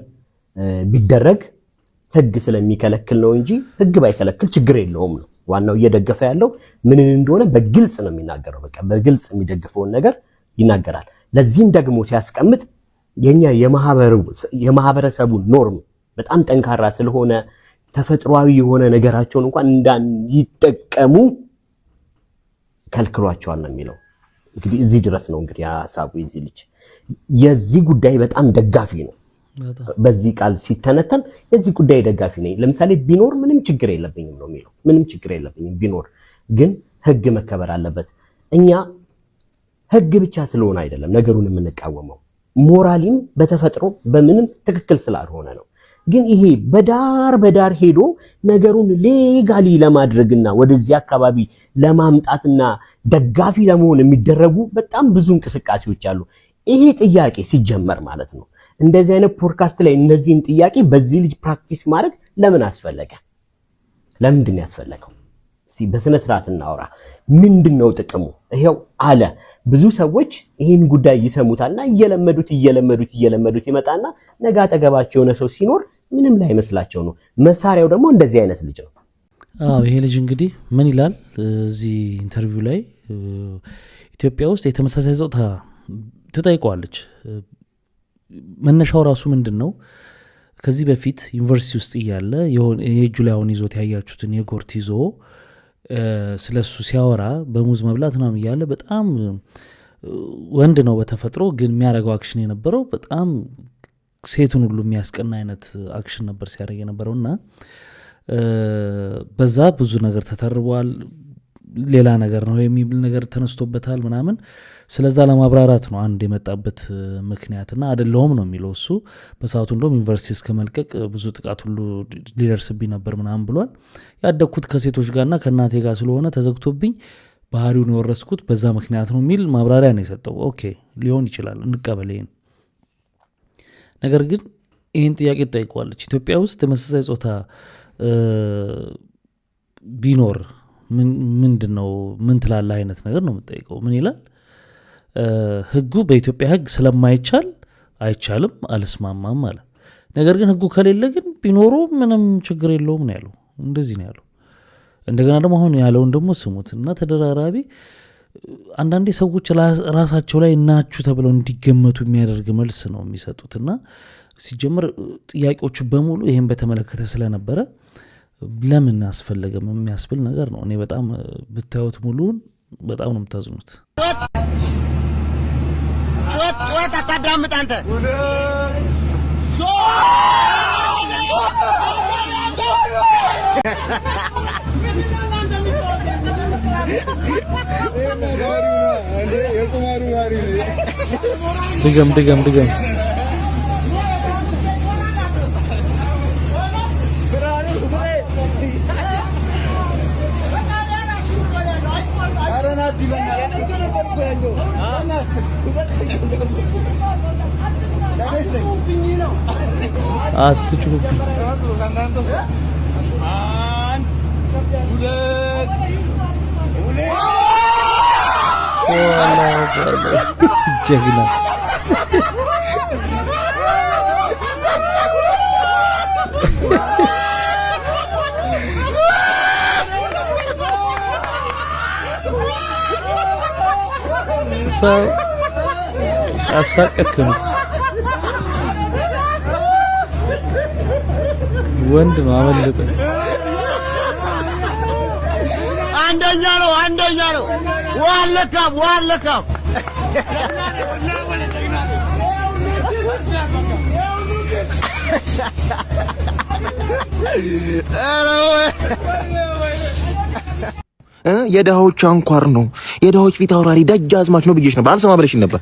ቢደረግ ህግ ስለሚከለክል ነው እንጂ ህግ ባይከለክል ችግር የለውም ነው። ዋናው እየደገፈ ያለው ምን እንደሆነ በግልጽ ነው የሚናገረው። በቃ በግልጽ የሚደግፈውን ነገር ይናገራል። ለዚህም ደግሞ ሲያስቀምጥ የኛ የማህበረሰቡ ኖርም በጣም ጠንካራ ስለሆነ ተፈጥሯዊ የሆነ ነገራቸውን እንኳን እንዳይጠቀሙ ከልክሏቸዋል ነው የሚለው። እንግዲህ እዚህ ድረስ ነው እንግዲህ ሐሳቡ የዚህ ልጅ የዚህ ጉዳይ በጣም ደጋፊ ነው። በዚህ ቃል ሲተነተን የዚህ ጉዳይ ደጋፊ ነኝ። ለምሳሌ ቢኖር ምንም ችግር የለብኝም ነው የሚለው። ምንም ችግር የለብኝም ቢኖር፣ ግን ህግ መከበር አለበት። እኛ ህግ ብቻ ስለሆነ አይደለም ነገሩን የምንቃወመው፣ ሞራሊም በተፈጥሮ በምንም ትክክል ስላልሆነ ነው። ግን ይሄ በዳር ሄዶ ነገሩን ሌጋሊ ለማድረግና ወደዚህ አካባቢ ለማምጣትና ደጋፊ ለመሆን የሚደረጉ በጣም ብዙ እንቅስቃሴዎች አሉ። ይሄ ጥያቄ ሲጀመር ማለት ነው እንደዚህ አይነት ፖድካስት ላይ እነዚህን ጥያቄ በዚህ ልጅ ፕራክቲስ ማድረግ ለምን አስፈለገ? ለምንድን ነው ያስፈለገው? በስነ ስርዓት እናወራ። ምንድነው ጥቅሙ? ይሄው አለ ብዙ ሰዎች ይሄን ጉዳይ ይሰሙታልና እየለመዱት ይመጣና ነገ አጠገባቸው የሆነ ሰው ሲኖር ምንም ላይ መስላቸው ነው። መሳሪያው ደግሞ እንደዚህ አይነት ልጅ ነው። ይሄ ልጅ እንግዲህ ምን ይላል እዚህ ኢንተርቪው ላይ ኢትዮጵያ ውስጥ የተመሳሳይ ጾታ ትጠይቀዋለች። መነሻው ራሱ ምንድነው? ከዚህ በፊት ዩኒቨርሲቲ ውስጥ እያለ የእጁ ላይ አሁን ይዞት ያያችሁትን የጎርት ይዞ ስለሱ ሲያወራ በሙዝ መብላት ምናምን እያለ በጣም ወንድ ነው በተፈጥሮ፣ ግን የሚያደርገው አክሽን የነበረው በጣም ሴቱን ሁሉ የሚያስቀና አይነት አክሽን ነበር ሲያደርግ የነበረውና በዛ ብዙ ነገር ተተርቧል። ሌላ ነገር ነው የሚብል ነገር ተነስቶበታል ምናምን። ስለዛ ለማብራራት ነው አንድ የመጣበት ምክንያትና አይደለም ነው የሚለው እሱ። በሰዓቱ እንደውም ዩኒቨርሲቲ እስከ መልቀቅ ብዙ ጥቃት ሁሉ ሊደርስብኝ ነበር ምናምን ብሏል። ያደግኩት ከሴቶች ጋርና ከእናቴ ጋር ስለሆነ ተዘግቶብኝ ባህሪውን የወረስኩት በዛ ምክንያት ነው የሚል ማብራሪያ ነው የሰጠው። ኦኬ ሊሆን ይችላል እንቀበል ይሄን። ነገር ግን ይህን ጥያቄ ትጠይቀዋለች። ኢትዮጵያ ውስጥ ተመሳሳይ ጾታ ቢኖር ምንድነው ምን ትላለህ አይነት ነገር ነው የምጠይቀው። ምን ይላል? ህጉ በኢትዮጵያ ህግ ስለማይቻል አይቻልም አልስማማም ማለት። ነገር ግን ህጉ ከሌለ ግን ቢኖሩ ምንም ችግር የለውም ነው ያለው። እንደዚህ ነው ያለው። እንደገና ደግሞ አሁን ያለውን ደግሞ ስሙት እና ተደራራቢ አንዳንዴ ሰዎች ራሳቸው ላይ እናችሁ ተብለው እንዲገመቱ የሚያደርግ መልስ ነው የሚሰጡትና ሲጀምር ጥያቄዎቹ በሙሉ ይሄን በተመለከተ ስለነበረ ለምን አስፈልገም የሚያስብል ነገር ነው። እኔ በጣም ብታዩት ሙሉን በጣም ነው የምታዝኑት። ጩኸት አታዳምጥ አንተ። ድገም አትጩሁብኝ። ጀግና ሰው አሳቀከኝ። ወንድ ነው አመለጠ። አንደኛ ነው ዋለካም የደሃዎች አንኳር ነው፣ የደሃዎች ፊት አውራሪ ደጃዝማች ነው ብዬሽ ነበር። አልሰማ ብለሽኝ ነበር።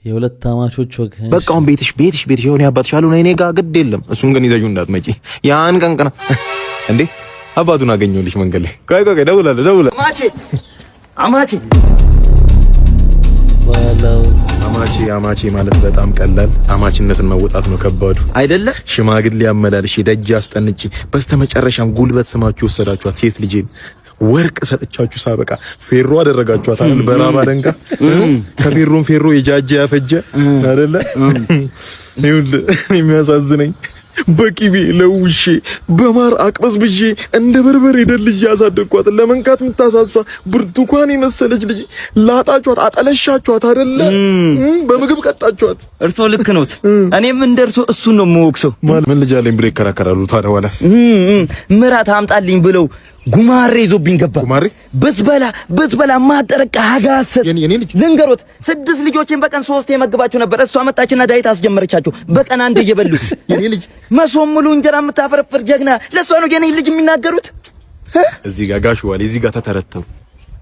የሁለት አማቾች ወግ በቃ አሁን ቤትሽ የሆነ ያባትሽ አሉና እኔ ጋር ግድ የለም። እሱን ግን ይዘዩ እንዳትመጪ። ያን ቀንቀና እንዴ አባቱን አገኘሁልሽ መንገድ ላይ። ቆይ ደውላለሁ። አማቼ አማቼ ማለት በጣም ቀላል፣ አማችነትን መወጣት ነው ከባዱ አይደለ? ሽማግሌ አመላልሽ ደጅ አስጠንጪ፣ በስተመጨረሻም ጉልበት ስማችሁ ወሰዳችኋት ሴት ልጄን ወርቅ ሰጥቻችሁ ሳበቃ ፌሮ አደረጋችኋት አይደል? በራማ ደንጋ ከፌሮም ፌሮ የጃጀ ያፈጀ አይደለ? ይኸውልህ የሚያሳዝነኝ በቂቤ ለውሼ በማር አቅበዝብዤ እንደ በርበሬ ደልዤ ያሳደግኳት ለመንካት የምታሳሳ ብርቱካን የመሰለች ልጅ ላጣችኋት፣ አጠለሻችኋት አይደለ? በምግብ ቀጣችኋት። እርሶ ልክ ነዎት። እኔም እንደ እርሶ እሱን ነው የምወቅሰው። ምን ልጅ አለኝ ብለው ይከራከራሉ። ታዲያ ዋላስ ምራት አምጣልኝ ብለው ጉማሬ ይዞብኝ ገባ። ብትበላ ማጠረቃ ሀጋሰስ ልንገሮት፣ 6 ልጆችን በቀን 3 የመግባቸው ነበር። እሷ መጣችና ዳይት አስጀመረቻቸው። በቀን አንድ እየበሉ የኔ ልጅ መሶም ሙሉ እንጀራ የምታፈረፍር ጀግና። ለሷ ነው የኔ ልጅ የሚናገሩት። እዚህ ጋር ጋሽ ዋሌ እዚህ ጋር ተተረተሩ፣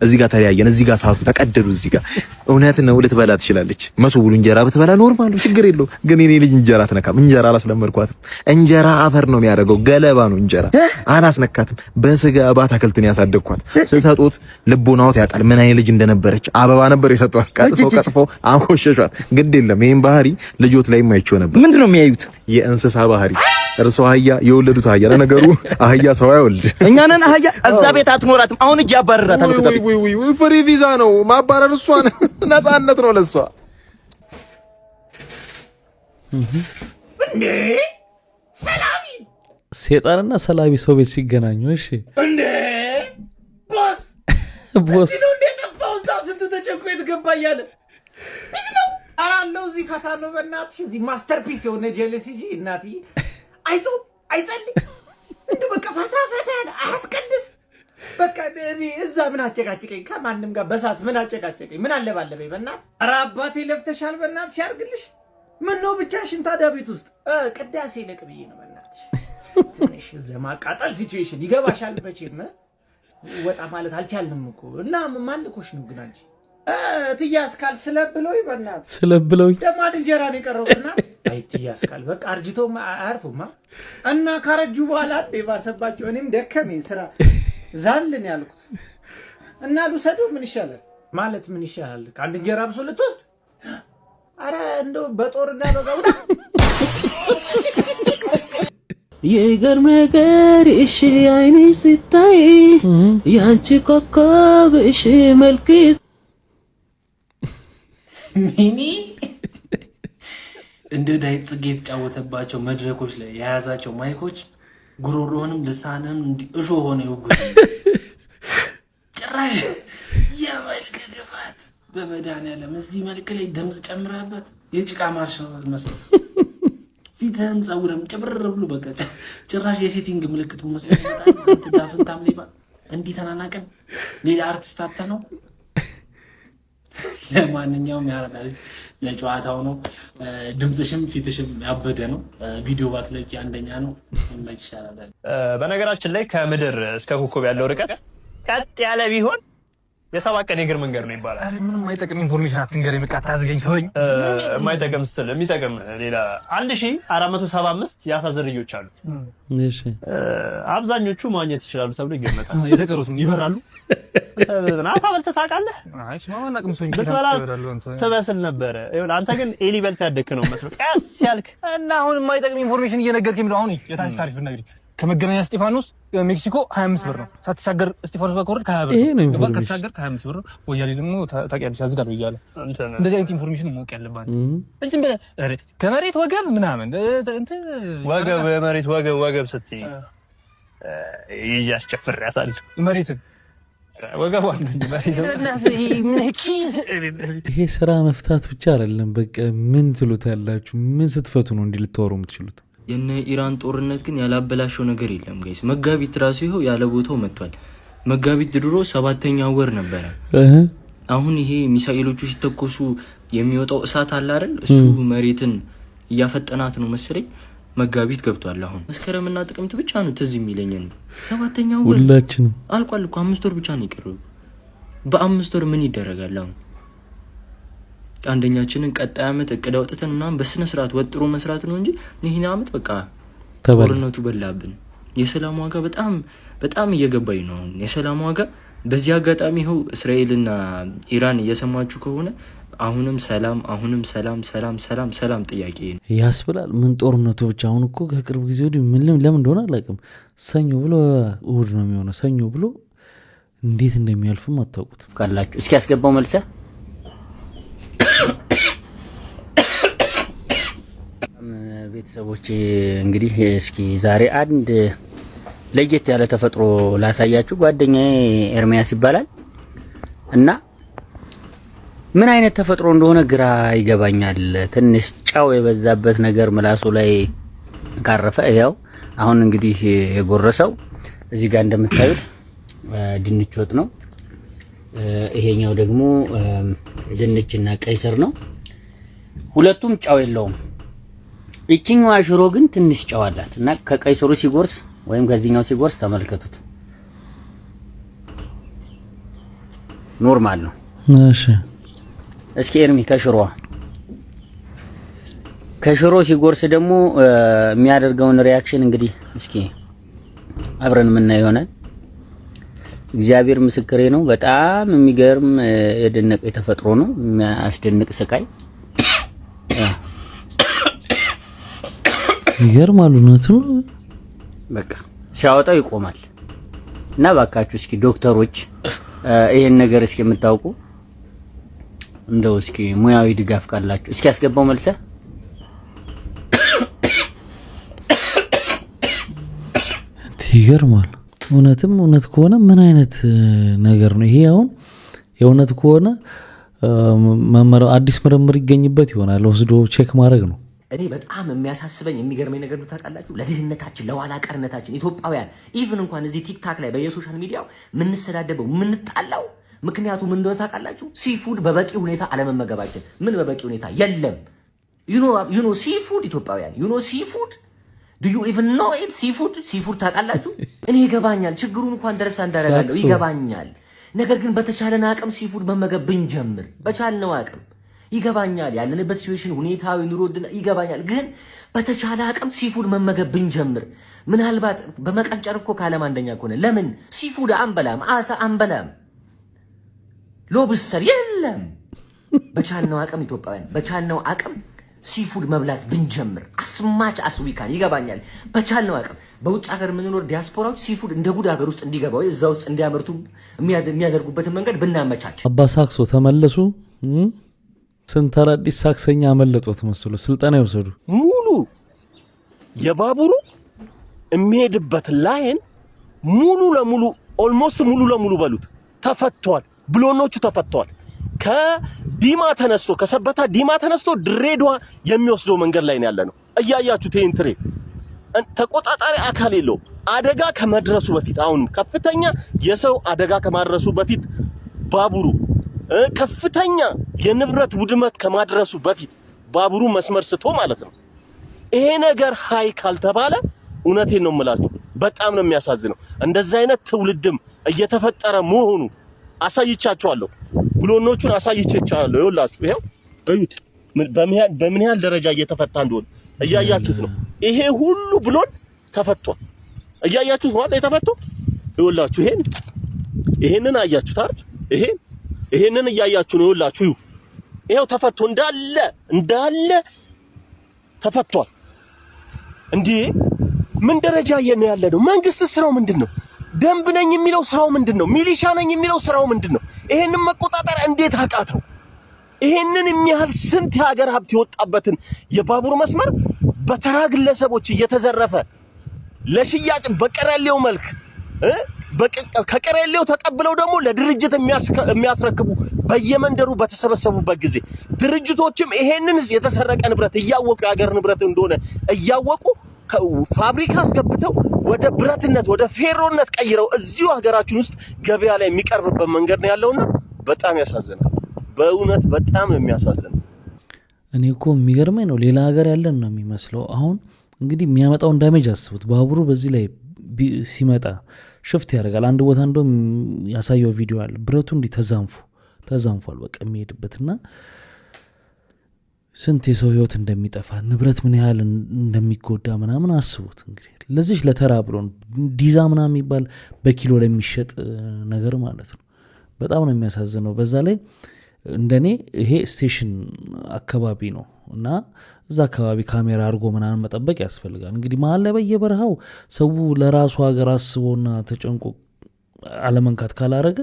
እዚህ ጋር ተለያየን፣ እዚህ ጋር ሳቱ ተቀደዱ። እዚህ ጋር እውነት ነው ልትበላ ትችላለች። መሶብ ሙሉ እንጀራ ብትበላ ኖርማል ነው፣ ችግር የለው። ግን የኔ ልጅ እንጀራ አትነካም። እንጀራ አላስለመድኳትም። እንጀራ አፈር ነው የሚያደርገው፣ ገለባ ነው እንጀራ። አላስነካትም። በስጋ በአትክልት ነው ያሳደግኳት። ስትሰጡት ልቦናዎት ያውቃል ምን አይነት ልጅ እንደነበረች። አበባ ነበር የሰጧት። ቀጥፈው አንኮሸሿት። ግድ የለም ይሄን ባህሪ ልጆት ላይ የማይቸው ነበር። ምንድነው የሚያዩት? የእንስሳ ባህሪ። እርሷ አህያ የወለዱት አህያ። ለነገሩ አህያ ሰው አይወልድ። እኛ ነን አህያ። እዛ ቤት አትኖራትም። አሁን እጅ አባረራታለሁ። ፍሪ ቪዛ ነው ማባረር። እሷን ነፃነት ነው ለሷ። እንዴ ሰላቢ ሴጣንና ሰላቢ ሰው ቤት ሲገናኙ፣ እሺ እንዴ ቦስ ነው እንዴ ተፋው። እዛ ስንቱ ተጨንቆ የተገባ እያለ ቢስ ነው አራለው። እዚህ ፈታ ነው በእናትሽ። እዚህ ማስተርፒስ የሆነ ጀለስ እንጂ እናትዬ አይጸልይ እንደው በቃ ፈታ አያስቀድስ። በቃ እኔ እዛ ምን አጨቃጨቀኝ? ከማንም ጋር በሳት ምን አጨቃጨቀኝ? ምን አለ ባለበይ በእናት ኧረ አባቴ ለፍተሻል። በእናትሽ ያርግልሽ። ምን ነው ብቻሽን ታዲያ ቤት ውስጥ ቅዳሴ ለቅ ብዬ ነው በእናትሽ። ትንሽ ዘማቃጠል ሲቹዌሽን ይገባሻል። መቼም ወጣ ማለት አልቻልንም እኮ እና ማልኮሽ ነው ግን አንቺ ትያስካል ስለብሎይ በእናትሽ ስለብሎይ ደማድ እንጀራ ነው የቀረው በእናትሽ። አይ ትያስካል በቃ አርጅቶ አያርፉማ እና ካረጁ በኋላ ባሰባቸው። እኔም ደከመኝ ስራ ዛልን ያልኩት እና ልውሰደው። ምን ይሻላል ማለት ምን ይሻላል? አንድ እንጀራ ብሶ ልትወስድ? አረ እንደው በጦርና በጋውታ የገርም ነገር እሺ አይኔ ሲታይ ያንቺ ኮከብ እሺ መልክ ሚኒ እንደ ዳዊት ጽጌ የተጫወተባቸው መድረኮች ላይ የያዛቸው ማይኮች ጉሮሮንም ልሳንም እሾ ሆነ ይወጉት። ጭራሽ የመልክ ግፋት በመድኃኒዓለም እዚህ መልክ ላይ ድምፅ ጨምራበት የጭቃ ማርሽ ነው መስሎ ፊትህም ጸጉርም ጭብር ብሎ በቃ ጭራሽ የሴቲንግ ምልክቱ መስለኝ ይመጣል። አንተ ዳፍንታም ሌባ እንዲህ ተናናቀን ሌላ አርቲስት አጣ ነው። ለማንኛውም ያረዳል ለጨዋታው ነው። ድምጽሽም ፊትሽም ያበደ ነው። ቪዲዮ ባትለቂ አንደኛ ነው። ምን ይሻላል? በነገራችን ላይ ከምድር እስከ ኮከብ ያለው ርቀት ቀጥ ያለ ቢሆን የ7 ቀን የእግር መንገድ ነው ይባላል። አረ ምንም የማይጠቅም ኢንፎርሜሽን አትንገረኝ። በቃ ታዝገኝ ተወኝ። የማይጠቅም ስትል የሚጠቅም ሌላ 1475 የአሳ ዝርዮች አሉ። እሺ አብዛኞቹ ማግኘት ይችላሉ ተብሎ ይገመታል። የተቀሩት ይበራሉ። አሳ በልተህ ታውቃለህ? አይ ስማማና ቅምሶኝ ትበስል ነበረ። ይኸውልህ አንተ ግን ኤሊ በልተህ ያደግክ ነው መስሎ ቀስ ያልክ እና አሁን የማይጠቅም ኢንፎርሜሽን እየነገርከኝ ነው። አሁን የታክሲ ታሪፍ ብትነግሪኝ ከመገናኛ እስጢፋኖስ ሜክሲኮ 25 ብር ነው። ሳትሻገር እስጢፋኖስ ጋር ከወረድክ 20 ብር ይሄ ነው ነው። ኢንፎርሜሽን። ከተሻገር 25 ብር ነው። ወያኔ ደግሞ ታውቂያለሽ ያዝጋል ብያለሁ። እንደዚህ አይነት ኢንፎርሜሽን ማወቅ ያለባት እንጂ ከመሬት ወገብ ምናምን እንትን ወገብ መሬት ወገብ ስትይ ያስጨፍራታል መሬትን ወገቧን እንጂ መሬት ይሄ ስራ መፍታት ብቻ አይደለም። በቃ ምን ትሉታላችሁ? ምን ስትፈቱ ነው እንዲህ ልታወሩ የምትችሉት? የነ ኢራን ጦርነት ግን ያላበላሸው ነገር የለም ጋይስ። መጋቢት ራሱ ይኸው ያለ ቦታው መጥቷል። መጋቢት ድሮ 7ኛው ወር ነበረ። አሁን ይሄ ሚሳኤሎቹ ሲተኮሱ የሚወጣው እሳት አለ አይደል? እሱ መሬትን እያፈጠናት ነው መሰለኝ። መጋቢት ገብቷል። አሁን መስከረምና ጥቅምት ብቻ ነው ትዝ የሚለኝ። 7ኛው ወር ሁላችንም አልቋል እኮ 5 ወር ብቻ ነው የቀረው። በ5 ወር ምን ይደረጋል አሁን? አንደኛችንን ቀጣይ አመት እቅድ አውጥተን እና በስነ ስርዓት ወጥሮ መስራት ነው እንጂ ይሄን አመት በቃ ጦርነቱ በላብን። የሰላም ዋጋ በጣም እየገባኝ ነው። የሰላም ዋጋ በዚህ አጋጣሚ ይኸው እስራኤልና ኢራን እየሰማችሁ ከሆነ አሁንም ሰላም ጥያቄ ነው ያስብላል። ምን ጦርነቱ ብቻ አሁን እኮ ከቅርብ ጊዜ ወዲህ ለምን እንደሆነ አላውቅም። ሰኞ ብሎ እሑድ ነው የሚሆነው። ሰኞ ብሎ እንዴት እንደሚያልፍም አታውቁትም ካላችሁ። እስኪ ያስገባው መልሰ ቤተሰቦች እንግዲህ እስኪ ዛሬ አንድ ለየት ያለ ተፈጥሮ ላሳያችሁ። ጓደኛዬ ኤርሚያስ ይባላል እና ምን አይነት ተፈጥሮ እንደሆነ ግራ ይገባኛል። ትንሽ ጫው የበዛበት ነገር ምላሱ ላይ ካረፈ ያው አሁን እንግዲህ የጎረሰው እዚህ ጋር እንደምታዩት ድንች ወጥ ነው። ይሄኛው ደግሞ ድንችና ቀይ ስር ነው። ሁለቱም ጫው የለውም። ይችኛዋ ሽሮ ግን ትንሽ ጫው አላት እና ከቀይ ስሩ ሲጎርስ ወይም ከዚህኛው ሲጎርስ ተመልከቱት፣ ኖርማል ነው። እሺ እስኪ ኤርሚ ከሽሮ ሲጎርስ ደግሞ የሚያደርገውን ሪያክሽን እንግዲህ እስኪ አብረን የምናየው ይሆናል። እግዚአብሔር ምስክሬ ነው። በጣም የሚገርም የደነቀ ተፈጥሮ ነው። የሚያስደንቅ ስቃይ ይገርማል። እውነቱን በቃ ሲያወጣው ይቆማል። እና ባካችሁ እስኪ ዶክተሮች ይሄን ነገር እስኪ የምታውቁ እንደው እስኪ ሙያዊ ድጋፍ ካላችሁ እስኪ ያስገባው መልሰ ይገርማል። እውነት ከሆነ ምን አይነት ነገር ነው ይሄ? አሁን የእውነት ከሆነ አዲስ ምርምር ይገኝበት ይሆናል። ወስዶ ቼክ ማድረግ ነው። እኔ በጣም የሚያሳስበኝ የሚገርመኝ ነገር ነው ታውቃላችሁ? ለድህነታችን ለኋላ ቀርነታችን ኢትዮጵያውያን ኢቭን እንኳን እዚህ ቲክታክ ላይ በየሶሻል ሚዲያው የምንሰዳደበው የምንጣላው ምክንያቱ ምን እንደሆነ ታውቃላችሁ? ሲፉድ በበቂ ሁኔታ አለመመገባችን። ምን በበቂ ሁኔታ የለም። ዩ ኖ ሲፉድ ኢትዮጵያውያን ዩ ኖ ሲፉድ ዱ ዩ ኢቭን ኖ ኢት ሲፉድ ታውቃላችሁ? እኔ ይገባኛል፣ ችግሩን እንኳን ደረሳ እንዳደረጋለሁ ይገባኛል። ነገር ግን በተቻለን አቅም ሲፉድ መመገብ ብንጀምር በቻልነው አቅም ይገባኛል። ያለንበት ሲቹዌሽን ሁኔታዊ ኑሮ ይገባኛል። ግን በተቻለ አቅም ሲፉድ መመገብ ብንጀምር ምናልባት በመቀንጨር እኮ ከዓለም አንደኛ ከሆነ ለምን ሲፉድ አንበላም? አሳ አንበላም? ሎብስተር የለም። በቻልነው አቅም ኢትዮጵያውያን በቻልነው አቅም ሲፉድ መብላት ብንጀምር አስማች አስዊካን ይገባኛል። በቻልነው አቅም በውጭ ሀገር የምንኖር ዲያስፖራዎች ሲፉድ እንደ ጉድ ሀገር ውስጥ እንዲገባው እዛ ውስጥ እንዲያመርቱ የሚያደርጉበትን መንገድ ብናመቻች። አባ ሳክሶ ተመለሱ። ስንት አዲስ ሳክሰኛ አመለጦት መስሎ ስልጠና ይወሰዱ። ሙሉ የባቡሩ የሚሄድበት ላይን ሙሉ ለሙሉ ኦልሞስት ሙሉ ለሙሉ በሉት ተፈቷል። ብሎኖቹ ተፈቷል። ከዲማ ተነስቶ ከሰበታ ዲማ ተነስቶ ድሬዳዋ የሚወስደው መንገድ ላይ ነው ያለነው። እያያችሁት ይሄን ትሬን ተቆጣጣሪ አካል የለውም። አደጋ ከመድረሱ በፊት አሁን ከፍተኛ የሰው አደጋ ከማድረሱ በፊት ባቡሩ ከፍተኛ የንብረት ውድመት ከማድረሱ በፊት ባቡሩ መስመር ስቶ ማለት ነው። ይሄ ነገር ሃይ ካልተባለ እውነቴን ነው የምላችሁ በጣም ነው የሚያሳዝነው። እንደዚህ አይነት ትውልድም እየተፈጠረ መሆኑ አሳይቻችኋለሁ። ብሎኖቹን አሳይቻችኋለሁ። ይኸውላችሁ ይሄው እዩት በምን ያህል ደረጃ እየተፈታ እንደሆነ እያያችሁት ነው። ይሄ ሁሉ ብሎን ተፈቷል። እያያችሁት ማለት የተፈቶ ይኸውላችሁ ይሄንን አያችሁት አይደል? ይሄንን እያያችሁ ነው። ይኸውላችሁ ይሄው ተፈቶ እንዳለ ተፈቷል። እንዴ ምን ደረጃ ያለ ነው? መንግስት ስራው ምንድነው? ደንብ ነኝ የሚለው ስራው ምንድነው? ሚሊሻ ነኝ የሚለው ስራው ምንድነው? ይሄንን መቆጣጠር እንዴት አቃተው? ይሄንን የሚያህል ስንት የሀገር ሀብት የወጣበትን የባቡር መስመር በተራ ግለሰቦች እየተዘረፈ ለሽያጭ በቀረሌው መልክ ከቀረሌው ተቀብለው ደግሞ ለድርጅት የሚያስረክቡ በየመንደሩ በተሰበሰቡበት ጊዜ ድርጅቶችም ይሄንን የተሰረቀ ንብረት እያወቁ የሀገር ንብረት እንደሆነ እያወቁ ፋብሪካ አስገብተው ወደ ብረትነት ወደ ፌሮነት ቀይረው እዚሁ ሀገራችን ውስጥ ገበያ ላይ የሚቀርብበት መንገድ ነው ያለውና በጣም ያሳዝናል። በእውነት በጣም ነው የሚያሳዝነው። እኔ እኮ የሚገርመኝ ነው ሌላ ሀገር ያለን ነው የሚመስለው። አሁን እንግዲህ የሚያመጣውን ዳሜጅ አስቡት። ባቡሩ በዚህ ላይ ሲመጣ ሽፍት ያደርጋል። አንድ ቦታ እንደውም ያሳየው ቪዲዮ አለ። ብረቱ እንዲህ ተዛንፏል በቃ የሚሄድበትና ስንት የሰው ህይወት እንደሚጠፋ ንብረት ምን ያህል እንደሚጎዳ ምናምን አስቡት። እንግዲህ ለዚህ ለተራ ብሎን ዲዛ ምናምን የሚባል በኪሎ ላይ የሚሸጥ ነገር ማለት ነው። በጣም ነው የሚያሳዝነው። በዛ ላይ እንደኔ ይሄ ስቴሽን አካባቢ ነው እና እዛ አካባቢ ካሜራ አድርጎ ምናምን መጠበቅ ያስፈልጋል። እንግዲህ መሀል ላይ በየበረሃው ሰው ለራሱ ሀገር አስቦና ተጨንቆ አለመንካት ካላረገ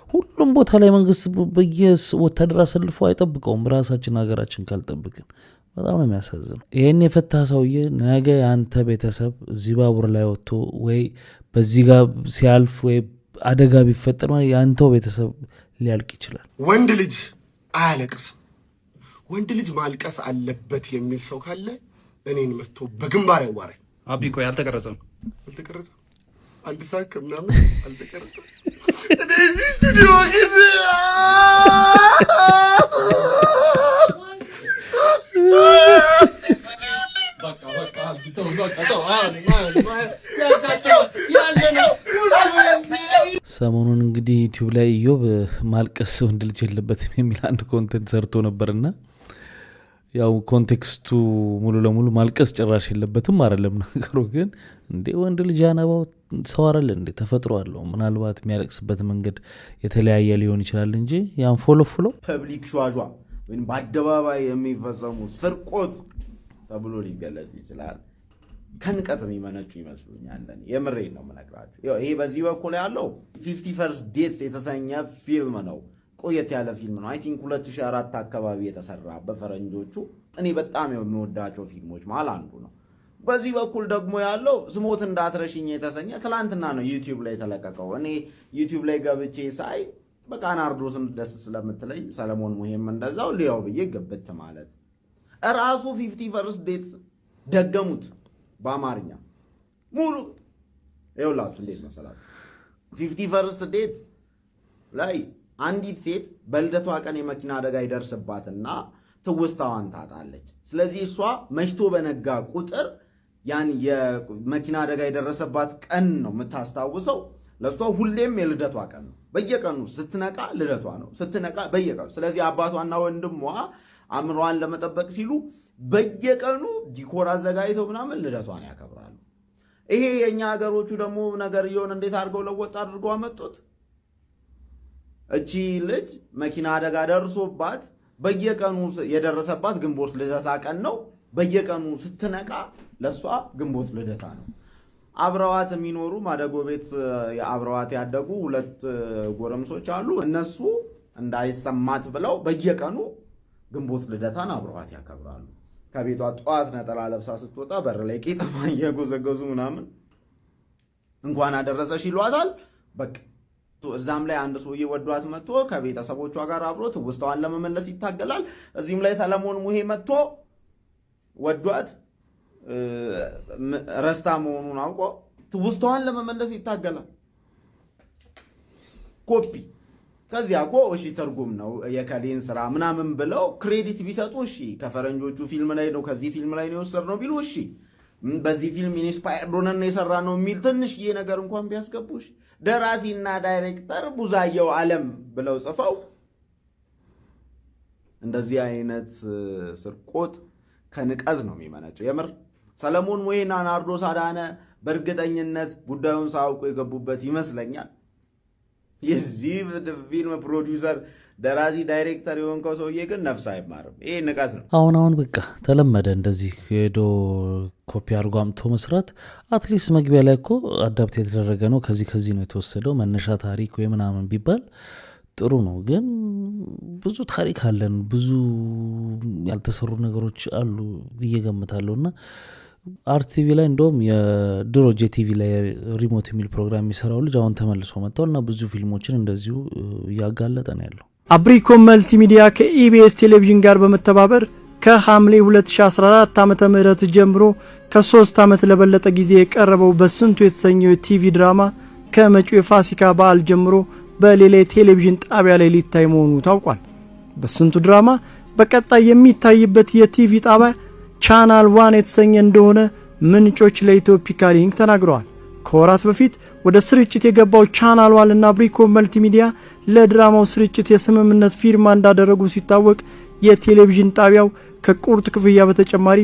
ሁሉም ቦታ ላይ መንግስት በየወታደር አሰልፎ አይጠብቀውም። ራሳችን ሀገራችን ካልጠብቅን በጣም ነው የሚያሳዝነው። ይሄን የፈታ ሰውዬ ነገ አንተ ቤተሰብ እዚህ ባቡር ላይ ወጥቶ ወይ በዚህ ጋር ሲያልፍ ወይ አደጋ ቢፈጠር ማለት ያንተው ቤተሰብ ሊያልቅ ይችላል። ወንድ ልጅ አያለቅስም። ወንድ ልጅ ማልቀስ አለበት የሚል ሰው ካለ እኔን መጥቶ በግንባር ያዋራኝ። አቢ ቆይ አልተቀረጸም። አንድ ሰዓት ከምናምን አልተቀረጸም። እዚህ ስቱዲዮ ግን ሰሞኑን እንግዲህ ዩቲዩብ ላይ ኢዮብ ማልቀስ ወንድ ልጅ የለበትም የሚል አንድ ኮንቴንት ሰርቶ ነበርና ያው ኮንቴክስቱ ሙሉ ለሙሉ ማልቀስ ጭራሽ የለበትም አይደለም ነገሩ። ግን እንዴ ወንድ ልጅ ያነባው ሰው አይደል እንዴ? ተፈጥሮ አለው። ምናልባት የሚያለቅስበት መንገድ የተለያየ ሊሆን ይችላል እንጂ ያን ፎሎፎሎ ፐብሊክ ሿሿ ወይም በአደባባይ የሚፈጸሙ ስርቆት ተብሎ ሊገለጽ ይችላል። ከንቀት የሚመነጩ ይመስሉኛል። የምሬን ነው የምነግራችሁ። ይሄ በዚህ በኩል ያለው 50 First Dates የተሰኘ ፊልም ነው። ቆየት ያለ ፊልም ነው። አይ ቲንክ 2004 አካባቢ የተሰራ በፈረንጆቹ። እኔ በጣም የሚወዳቸው ፊልሞች መሃል አንዱ ነው። በዚህ በኩል ደግሞ ያለው ስሞት እንዳትረሽኝ የተሰኘ ትላንትና ነው ዩቲዩብ ላይ ተለቀቀው። እኔ ዩቲዩብ ላይ ገብቼ ሳይ በቃ ናርዶስም ደስ ስለምትለኝ ሰለሞን ሙሄም እንደዛው ሊያው ብዬ ግብት ማለት እራሱ 50 First Dates ደገሙት በአማርኛ ሙሉ። ይኸውላችሁ እንዴት መሰላችሁ 50 First Dates ላይ አንዲት ሴት በልደቷ ቀን የመኪና አደጋ ይደርስባትና ትውስታዋን ታጣለች። ስለዚህ እሷ መሽቶ በነጋ ቁጥር ያን የመኪና አደጋ የደረሰባት ቀን ነው የምታስታውሰው። ለሷ ሁሌም የልደቷ ቀን ነው። በየቀኑ ስትነቃ ልደቷ ነው፣ ስትነቃ በየቀኑ። ስለዚህ አባቷና ወንድሟ አምሯን ለመጠበቅ ሲሉ በየቀኑ ዲኮር አዘጋጅተው ምናምን ልደቷን ያከብራሉ። ይሄ የኛ ሀገሮቹ ደግሞ ነገር ይሆን እንዴት አድርገው ለወጥ አድርገው አመጡት። እቺ ልጅ መኪና አደጋ ደርሶባት በየቀኑ የደረሰባት ግንቦት ልደታ ቀን ነው። በየቀኑ ስትነቃ ለሷ ግንቦት ልደታ ነው። አብረዋት የሚኖሩ ማደጎ ቤት አብረዋት ያደጉ ሁለት ጎረምሶች አሉ። እነሱ እንዳይሰማት ብለው በየቀኑ ግንቦት ልደታን አብረዋት ያከብራሉ። ከቤቷ ጠዋት ነጠላ ለብሳ ስትወጣ በር ላይ ቄጠማ እየጎዘገዙ ምናምን እንኳን አደረሰሽ ይሏታል። በቃ እዛም ላይ አንድ ሰውዬ ወዷት መጥቶ ከቤተሰቦቿ ጋር አብሮ ትውስታዋን ለመመለስ ይታገላል። እዚህም ላይ ሰለሞን ሙሄ መጥቶ ወዷት ረስታ መሆኑን አውቆ ትውስታዋን ለመመለስ ይታገላል። ኮፒ ከዚያ እኮ እሺ ትርጉም ነው የከሌን ስራ ምናምን ብለው ክሬዲት ቢሰጡ እሺ፣ ከፈረንጆቹ ፊልም ላይ ነው ከዚህ ፊልም ላይ ነው የወሰድነው ቢሉ እሺ፣ በዚህ ፊልም ኢንስፓየርድ ሆነን የሰራ ነው የሚል ትንሽዬ ነገር እንኳን ቢያስገቡ እሺ። ደራሲና ዳይሬክተር ቡዛየው ዓለም ብለው ጽፈው እንደዚህ አይነት ስርቆት ከንቀት ነው የሚመነጨው። የምር ሰለሞን ሙሄና ናርዶስ አዳነ በእርግጠኝነት ጉዳዩን ሳያውቁ የገቡበት ይመስለኛል። የዚህ ፊልም ፕሮዲውሰር ደራሲ ዳይሬክተር የሆንከው ሰውዬ ግን ነፍስ አይማርም። ይሄ ንቀት ነው። አሁን በቃ ተለመደ እንደዚህ ሄዶ ኮፒ አድርጎ አምጥቶ መስራት። አትሊስት መግቢያ ላይ እኮ አዳፕት የተደረገ ነው ከዚህ ነው የተወሰደው መነሻ ታሪክ ወይ ምናምን ቢባል ጥሩ ነው። ግን ብዙ ታሪክ አለን፣ ብዙ ያልተሰሩ ነገሮች አሉ ብዬ ገምታለሁ። እና አርቲቪ ላይ እንደውም የድሮ ጄቲቪ ላይ ሪሞት የሚል ፕሮግራም የሚሰራው ልጅ አሁን ተመልሶ መጥቷል እና ብዙ ፊልሞችን እንደዚሁ እያጋለጠ ነው ያለው። አብሪኮም መልቲሚዲያ ከኢቢኤስ ቴሌቪዥን ጋር በመተባበር ከሐምሌ 2014 ዓመተ ምህረት ጀምሮ ከ3 ዓመት ለበለጠ ጊዜ የቀረበው በስንቱ የተሰኘው ቲቪ ድራማ ከመጪው የፋሲካ በዓል ጀምሮ በሌላ ቴሌቪዥን ጣቢያ ላይ ሊታይ መሆኑ ታውቋል። በስንቱ ድራማ በቀጣይ የሚታይበት የቲቪ ጣቢያ ቻናል 1 የተሰኘ እንደሆነ ምንጮች ለኢትዮፒካ ሊንክ ተናግረዋል። ከወራት በፊት ወደ ስርጭት የገባው ቻናል 1 እና አብሪኮም መልቲሚዲያ ለድራማው ስርጭት የስምምነት ፊርማ እንዳደረጉ ሲታወቅ የቴሌቪዥን ጣቢያው ከቁርጥ ክፍያ በተጨማሪ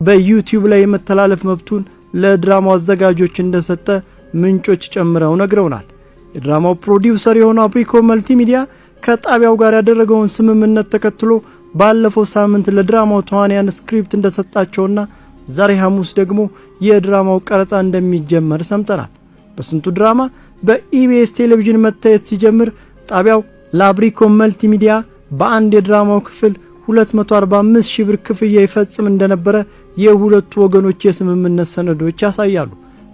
በዩቲዩብ ላይ የመተላለፍ መብቱን ለድራማው አዘጋጆች እንደሰጠ ምንጮች ጨምረው ነግረውናል። የድራማው ፕሮዲውሰር የሆነው አብሪኮም መልቲሚዲያ ከጣቢያው ጋር ያደረገውን ስምምነት ተከትሎ ባለፈው ሳምንት ለድራማው ተዋንያን ስክሪፕት እንደሰጣቸውና ዛሬ ሐሙስ ደግሞ የድራማው ቀረጻ እንደሚጀመር ሰምተናል። በስንቱ ድራማ በኢቢኤስ ቴሌቪዥን መታየት ሲጀምር ጣቢያው ለአብሪኮም መልቲሚዲያ በአንድ የድራማው ክፍል 245 ሺህ ብር ክፍያ ይፈጽም እንደነበረ የሁለቱ ወገኖች የስምምነት ሰነዶች ያሳያሉ።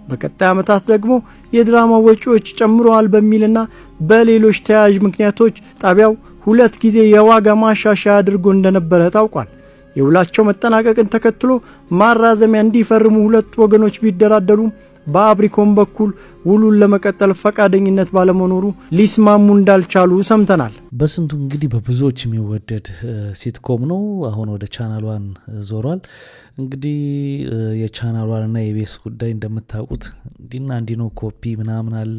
በቀጣይ ዓመታት ደግሞ የድራማው ወጪዎች ጨምረዋል በሚልና በሌሎች ተያያዥ ምክንያቶች ጣቢያው 2 ጊዜ የዋጋ ማሻሻያ አድርጎ እንደነበረ ታውቋል። የውላቸው መጠናቀቅን ተከትሎ ማራዘሚያ እንዲፈርሙ ሁለት ወገኖች ቢደራደሩም በአብሪኮም በኩል ውሉን ለመቀጠል ፈቃደኝነት ባለመኖሩ ሊስማሙ እንዳልቻሉ ሰምተናል። በስንቱ እንግዲህ በብዙዎች የሚወደድ ሲትኮም ነው። አሁን ወደ ቻናል 1 ዞሯል። እንግዲህ የቻናል 1 እና የኢቢኤስ ጉዳይ እንደምታውቁት እንዲና እንዲ ነው። ኮፒ ምናምን አለ።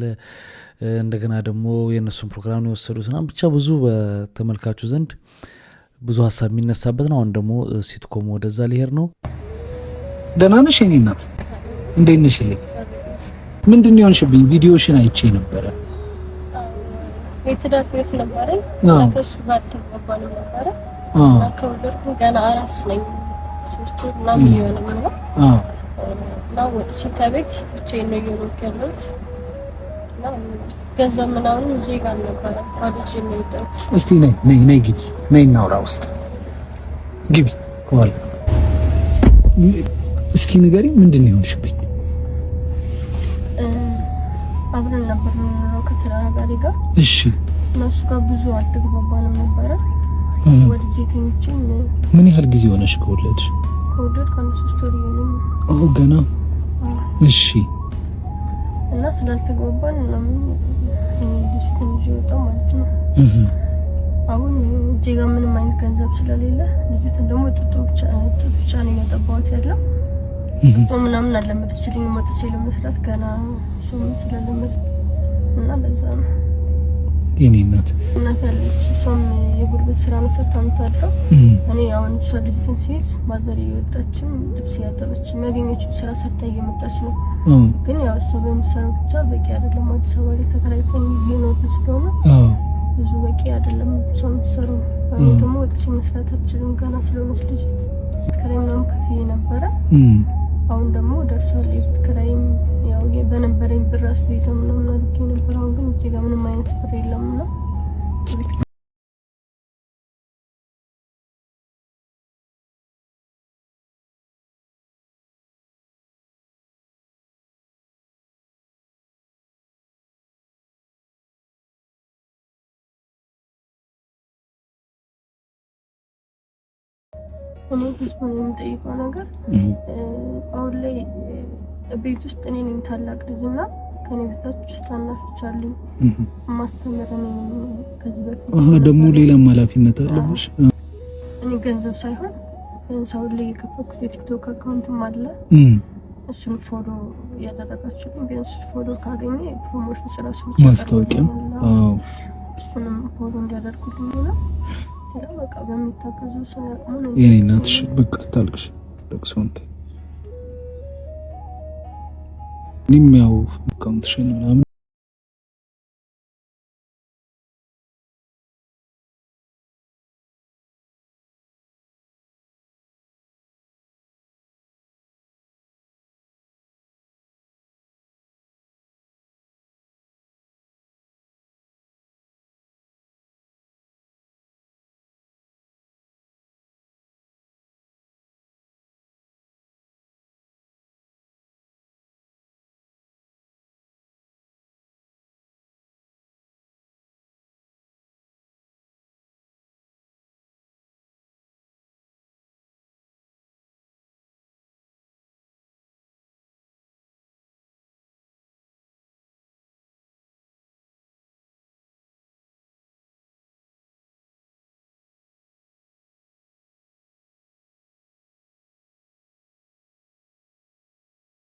እንደገና ደግሞ የእነሱን ፕሮግራም ነው የወሰዱት ምናምን ብቻ ብዙ በተመልካቹ ዘንድ ብዙ ሀሳብ የሚነሳበት ነው። አሁን ደግሞ ሲትኮም ወደዛ ሊሄድ ነው። ደህና ነሽ የኔ እናት? እንዴት ነሽ? ምንድን የሆንሽብኝ? ቪዲዮሽን አይቼ ነበረ። የትዳር ቤት ነበረ ከሱ ጋር ተቀባል ነበረ። ከወደድኩ ገና አራስ ነኝ 3 ወር ምናምን ይሆናል ነው። እና ወጥቼ ከቤት ብቻዬን ነው እየኖርኩ ያለሁት። እና ገንዘብ ምናምን እዚህ ጋር ነበረ አድርጌ ነው የወጣሁት። እስቲ ነይ ግቢ፣ ነይ እናውራ ውስጥ ግቢ ከኋላ። እስኪ ንገሪኝ ምንድን የሆንሽብኝ? አብረን ነበር የምንኖረው ከተናጋሪ ጋር። እሺ። እነሱ ጋር ብዙ አልተግባባንም ነበረ። ወልጄ ተኝቼም ምን ያህል ጊዜ ሆነሽ ከወለድሽ? ከወለድኩ 3 ወር ይሆናል። ገና። እሺ። እና ስላልተግባባን ምናምን ልጅ ትንሽ ወጣው ማለት ነው። አሁን እጄ ጋር ምንም አይነት ገንዘብ ስለሌለ ልጅትን ደግሞ ጡጦ ብቻ ነው እያጠባሁት ያለው። ጡጦ ምናምን አለመደችልኝ ወጥቼ ለመስራት ገና እሱም ስለለመደ እና በዛ ነው የኔ እናት ያለች። እሷም የጉልበት ስራ ነው የምታደርገው። እኔ አሁን እሷ ልጅትን ሲይዝ ማዘር እየወጣችም ልብስ ያጠበችም ያገኘችው ስራ ሰርታ እየመጣች ነው። ግን ያው እሷ በምትሰራው ብቻ በቂ አይደለም። አዲስ አበባ ላይ ተከራይተን እየኖርን ስለሆነ ብዙ በቂ አይደለም እሷ የምትሰራው። እኔ ደግሞ ወጥቼ መስራት አልችልም ገና ስለሆነች ልጅት። ከራይ ምናምን ከፍዬ ነበረ። አሁን ደግሞ ደርሷል የቤት ኪራይም ያው በነበረኝ ብር አስቤዛ ምናምን አድርጌ ነበር። አሁን ግን እዚህ ጋር ምንም አይነት ብር የለም እና እኔ ህዝቡን የምጠይቀው ነገር አሁን ላይ ቤት ውስጥ እኔ ነኝ ታላቅ ልጅና ከኔ በታች ታናሾች አሉኝ። ማስተማር ነኝ። ከዚህ በፊት ደግሞ ሌላም ኃላፊነት አለብሽ። እኔ ገንዘብ ሳይሆን ሰው ላይ የከፈትኩት የቲክቶክ አካውንትም አለ። እሱን ፎሎ ያደረጋችሁልኝ ቢያንስ ፎሎ ካገኘ ፕሮሞሽን ስራ ሰዎች ማስታወቂያ እሱንም ፎሎ እንዲያደርጉልኝ ነው። በቃ በሚታገዙ ሰው ያቁሙ። የኔ እናትሽ በቃ ታልቅሽ ለቅሶንተ እኔም ያው አካውንትሽን ምናምን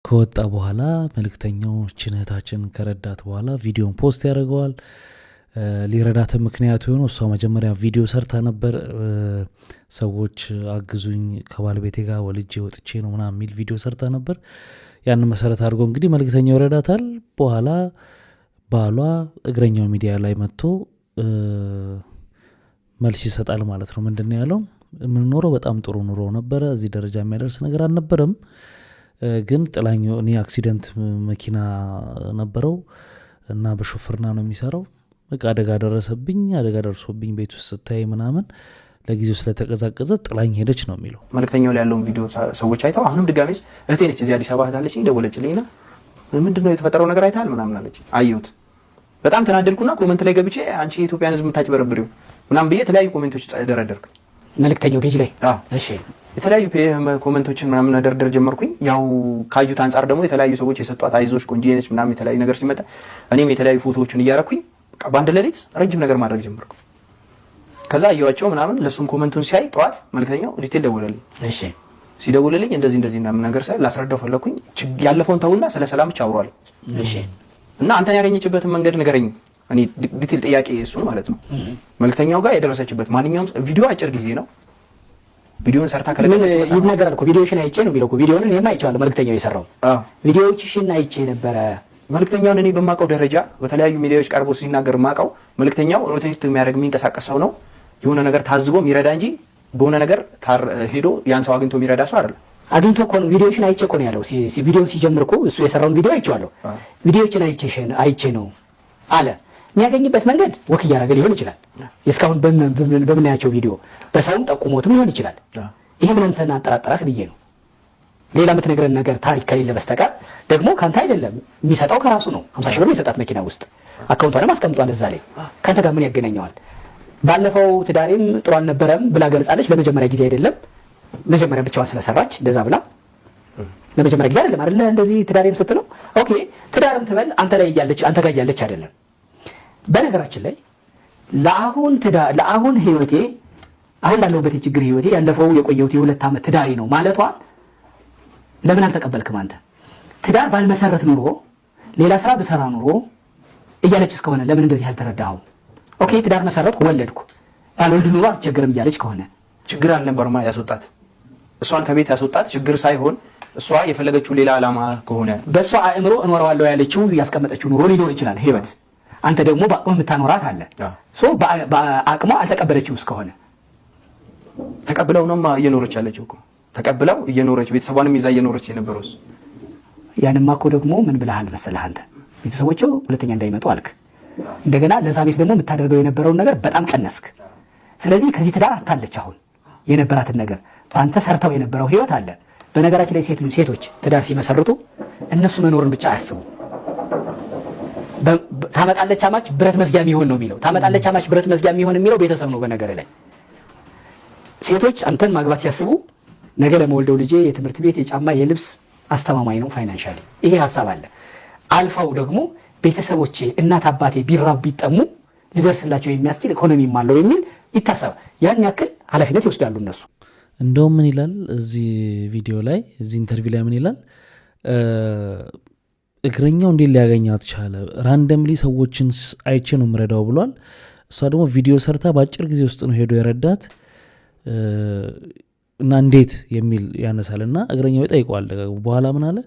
ከወጣ በኋላ መልእክተኛው ችነታችን ከረዳት በኋላ ቪዲዮን ፖስት ያደርገዋል። ሊረዳት ምክንያቱ የሆነ እሷ መጀመሪያ ቪዲዮ ሰርታ ነበር። ሰዎች አግዙኝ ከባለቤቴ ጋር ወልጄ ወጥቼ ነው ምናምን የሚል ቪዲዮ ሰርታ ነበር። ያንን መሰረት አድርጎ እንግዲህ መልእክተኛው ይረዳታል። በኋላ ባሏ እግረኛው ሚዲያ ላይ መጥቶ መልስ ይሰጣል ማለት ነው። ምንድነው ያለው? የምንኖረው በጣም ጥሩ ኑሮ ነበረ፣ እዚህ ደረጃ የሚያደርስ ነገር አልነበረም። ግን ጥላኝ እኔ አክሲደንት መኪና ነበረው እና በሾፍርና ነው የሚሰራው። በቃ አደጋ ደረሰብኝ፣ አደጋ ደርሶብኝ ቤት ውስጥ ስታይ ምናምን ለጊዜው ስለተቀዛቀዘ ጥላኝ ሄደች ነው የሚለው። መልእክተኛው ላይ ያለውን ቪዲዮ ሰዎች አይተው አሁንም ድጋሜስ እህቴ ነች እዚህ አዲስ አበባ ታለችኝ፣ ደወለችልኝና ምንድነው የተፈጠረው ነገር አይታል ምናምን አለች። አየሁት፣ በጣም ተናደድኩና ኮሜንት ላይ ገብቼ አንቺ የኢትዮጵያን ሕዝብ የምታጭበረብሪው ምናምን ብዬ የተለያዩ ኮሜንቶች ደረደርኩኝ። መልእክተኛው ፔጅ ላይ እሺ የተለያዩ ኮሜንቶችን ምናምን ደርደር ጀመርኩኝ። ያው ካዩት አንጻር ደግሞ የተለያዩ ሰዎች የሰጧት አይዞሽ ቆንጆ ነች ምናምን የተለያዩ ነገር ሲመጣ እኔም የተለያዩ ፎቶዎችን እያረኩኝ በቃ በአንድ ሌሊት ረጅም ነገር ማድረግ ጀመርኩ። ከዛ አየዋቸው ምናምን ለሱም ኮሜንቱን ሲያይ ጠዋት መልእክተኛው ዲቴል ደወለልኝ። እሺ ሲደውልልኝ እንደዚህ ምናምን ነገር ሳይ ላስረዳው ፈለኩኝ። ያለፈውን ተውና ስለ ሰላም ብቻ አውሯል። እሺ እና አንተን ያገኘችበትን መንገድ ንገረኝ። እኔ ዲቴል ጥያቄ እሱን ማለት ነው። መልእክተኛው ጋር የደረሰችበት ማንኛውም ቪዲዮ አጭር ጊዜ ነው። ቪዲዮን ሰርታ ከለቀቀች ይናገራል እኮ ቪዲዮሽን አይቼ ነው የሚለው እኮ ቪዲዮን እኔም አይቼዋለሁ። መልእክተኛው የሰራው ቪዲዮዎችሽን አይቼ ነበረ። መልእክተኛውን እኔ በማውቀው ደረጃ በተለያዩ ሚዲያዎች ቀርቦ ሲናገር ማውቀው መልእክተኛው ሮቴት የሚያደርግ የሚንቀሳቀስ ሰው ነው። የሆነ ነገር ታዝቦ የሚረዳ እንጂ በሆነ ነገር ሄዶ ያን ሰው አግኝቶ የሚረዳ ሰው አይደለም። አግኝቶ እኮ ነው ቪዲዮሽን አይቼ እኮ ነው ያለው። ቪዲዮን ሲጀምር እኮ እሱ የሰራውን ቪዲዮ አይቼዋለሁ። ቪዲዮዎችን አይቼ ነው አለ። የሚያገኝበት መንገድ ወክ እያደረገ ሊሆን ይችላል። እስካሁን በምናያቸው ቪዲዮ በሰውም ጠቁሞትም ሊሆን ይችላል። ይሄ ምን አንተን አጠራጠራህ ብዬ ነው። ሌላ የምትነግረን ነገር ታሪክ ከሌለ በስተቀር ደግሞ ካንተ አይደለም የሚሰጠው ከራሱ ነው። 50 ሺህ ብር የሰጣት መኪና ውስጥ አካውንቷንም አስቀምጧል። እዛ ላይ ካንተ ጋር ምን ያገናኘዋል? ባለፈው ትዳሬም ጥሩ አልነበረም ብላ ገልጻለች። ለመጀመሪያ ጊዜ አይደለም፣ መጀመሪያ ብቻዋን ስለሰራች እንደዛ ብላ ለመጀመሪያ ጊዜ አይደለም አይደለ? እንደዚህ ትዳሬም ስትለው ኦኬ፣ ትዳርም ትበል አንተ ላይ እያለች አንተ ጋር እያለች አይደለም። በነገራችን ላይ ለአሁን ህይወቴ አሁን ላለሁበት የችግር ህይወቴ ያለፈው የቆየሁት የ2 ዓመት ትዳሬ ነው ማለቷ ለምን አልተቀበልክም አንተ? ትዳር ባልመሰረት ኑሮ ሌላ ስራ ብሰራ ኑሮ እያለች እስከሆነ ለምን እንደዚህ አልተረዳኸው? ኦኬ ትዳር መሰረትኩ ወለድኩ ባልወልድ ኑሮ አልቸገርም እያለች ከሆነ ችግር አልነበርማ ያስወጣት። እሷን ከቤት ያስወጣት ችግር ሳይሆን እሷ የፈለገችው ሌላ ዓላማ ከሆነ በእሷ አእምሮ እኖረዋለሁ ያለችው ያስቀመጠችው ኑሮ ሊኖር ይችላል ህይወት። አንተ ደግሞ በአቅሙ የምታኖራት አለ። በአቅሟ አልተቀበለችው እስከሆነ ተቀብለው ነው እየኖረች ያለችው እኮ ተቀብለው እየኖረች ቤተሰቧንም ይዛ እየኖረች የነበረውስ ያንማ እኮ ደግሞ ምን ብለሃል መሰለህ አንተ ቤተሰቦቹ ሁለተኛ እንዳይመጡ አልክ። እንደገና ለዛ ቤት ደግሞ የምታደርገው የነበረውን ነገር በጣም ቀነስክ። ስለዚህ ከዚህ ትዳር አታለች። አሁን የነበራትን ነገር በአንተ ሰርተው የነበረው ህይወት አለ። በነገራችን ላይ ሴቶች ትዳር ሲመሰርቱ እነሱ መኖርን ብቻ አያስቡ። ታመጣለች አማች ብረት መዝጊያ የሚሆን ነው የሚለው። ታመጣለች አማች ብረት መዝጊያ የሚሆን የሚለው ቤተሰብ ነው። በነገር ላይ ሴቶች አንተን ማግባት ሲያስቡ ነገ ለመወልደው ልጄ የትምህርት ቤት የጫማ የልብስ አስተማማኝ ነው ፋይናንሻሊ ይሄ ሐሳብ አለ አልፋው ደግሞ ቤተሰቦቼ እናት አባቴ ቢራብ ቢጠሙ ሊደርስላቸው የሚያስችል ኢኮኖሚም አለው የሚል ይታሰባል ያን ያክል ኃላፊነት ይወስዳሉ እነሱ እንደውም ምን ይላል እዚህ ቪዲዮ ላይ እዚህ ኢንተርቪው ላይ ምን ይላል እግረኛው እንዴት ሊያገኛት ቻለ ራንደምሊ ሰዎችን አይቼ ነው ምረዳው ብሏል እሷ ደግሞ ቪዲዮ ሰርታ በአጭር ጊዜ ውስጥ ነው ሄዶ የረዳት እና እንዴት የሚል ያነሳልና እግረኛው ይጠይቀዋል በኋላ ምን አለ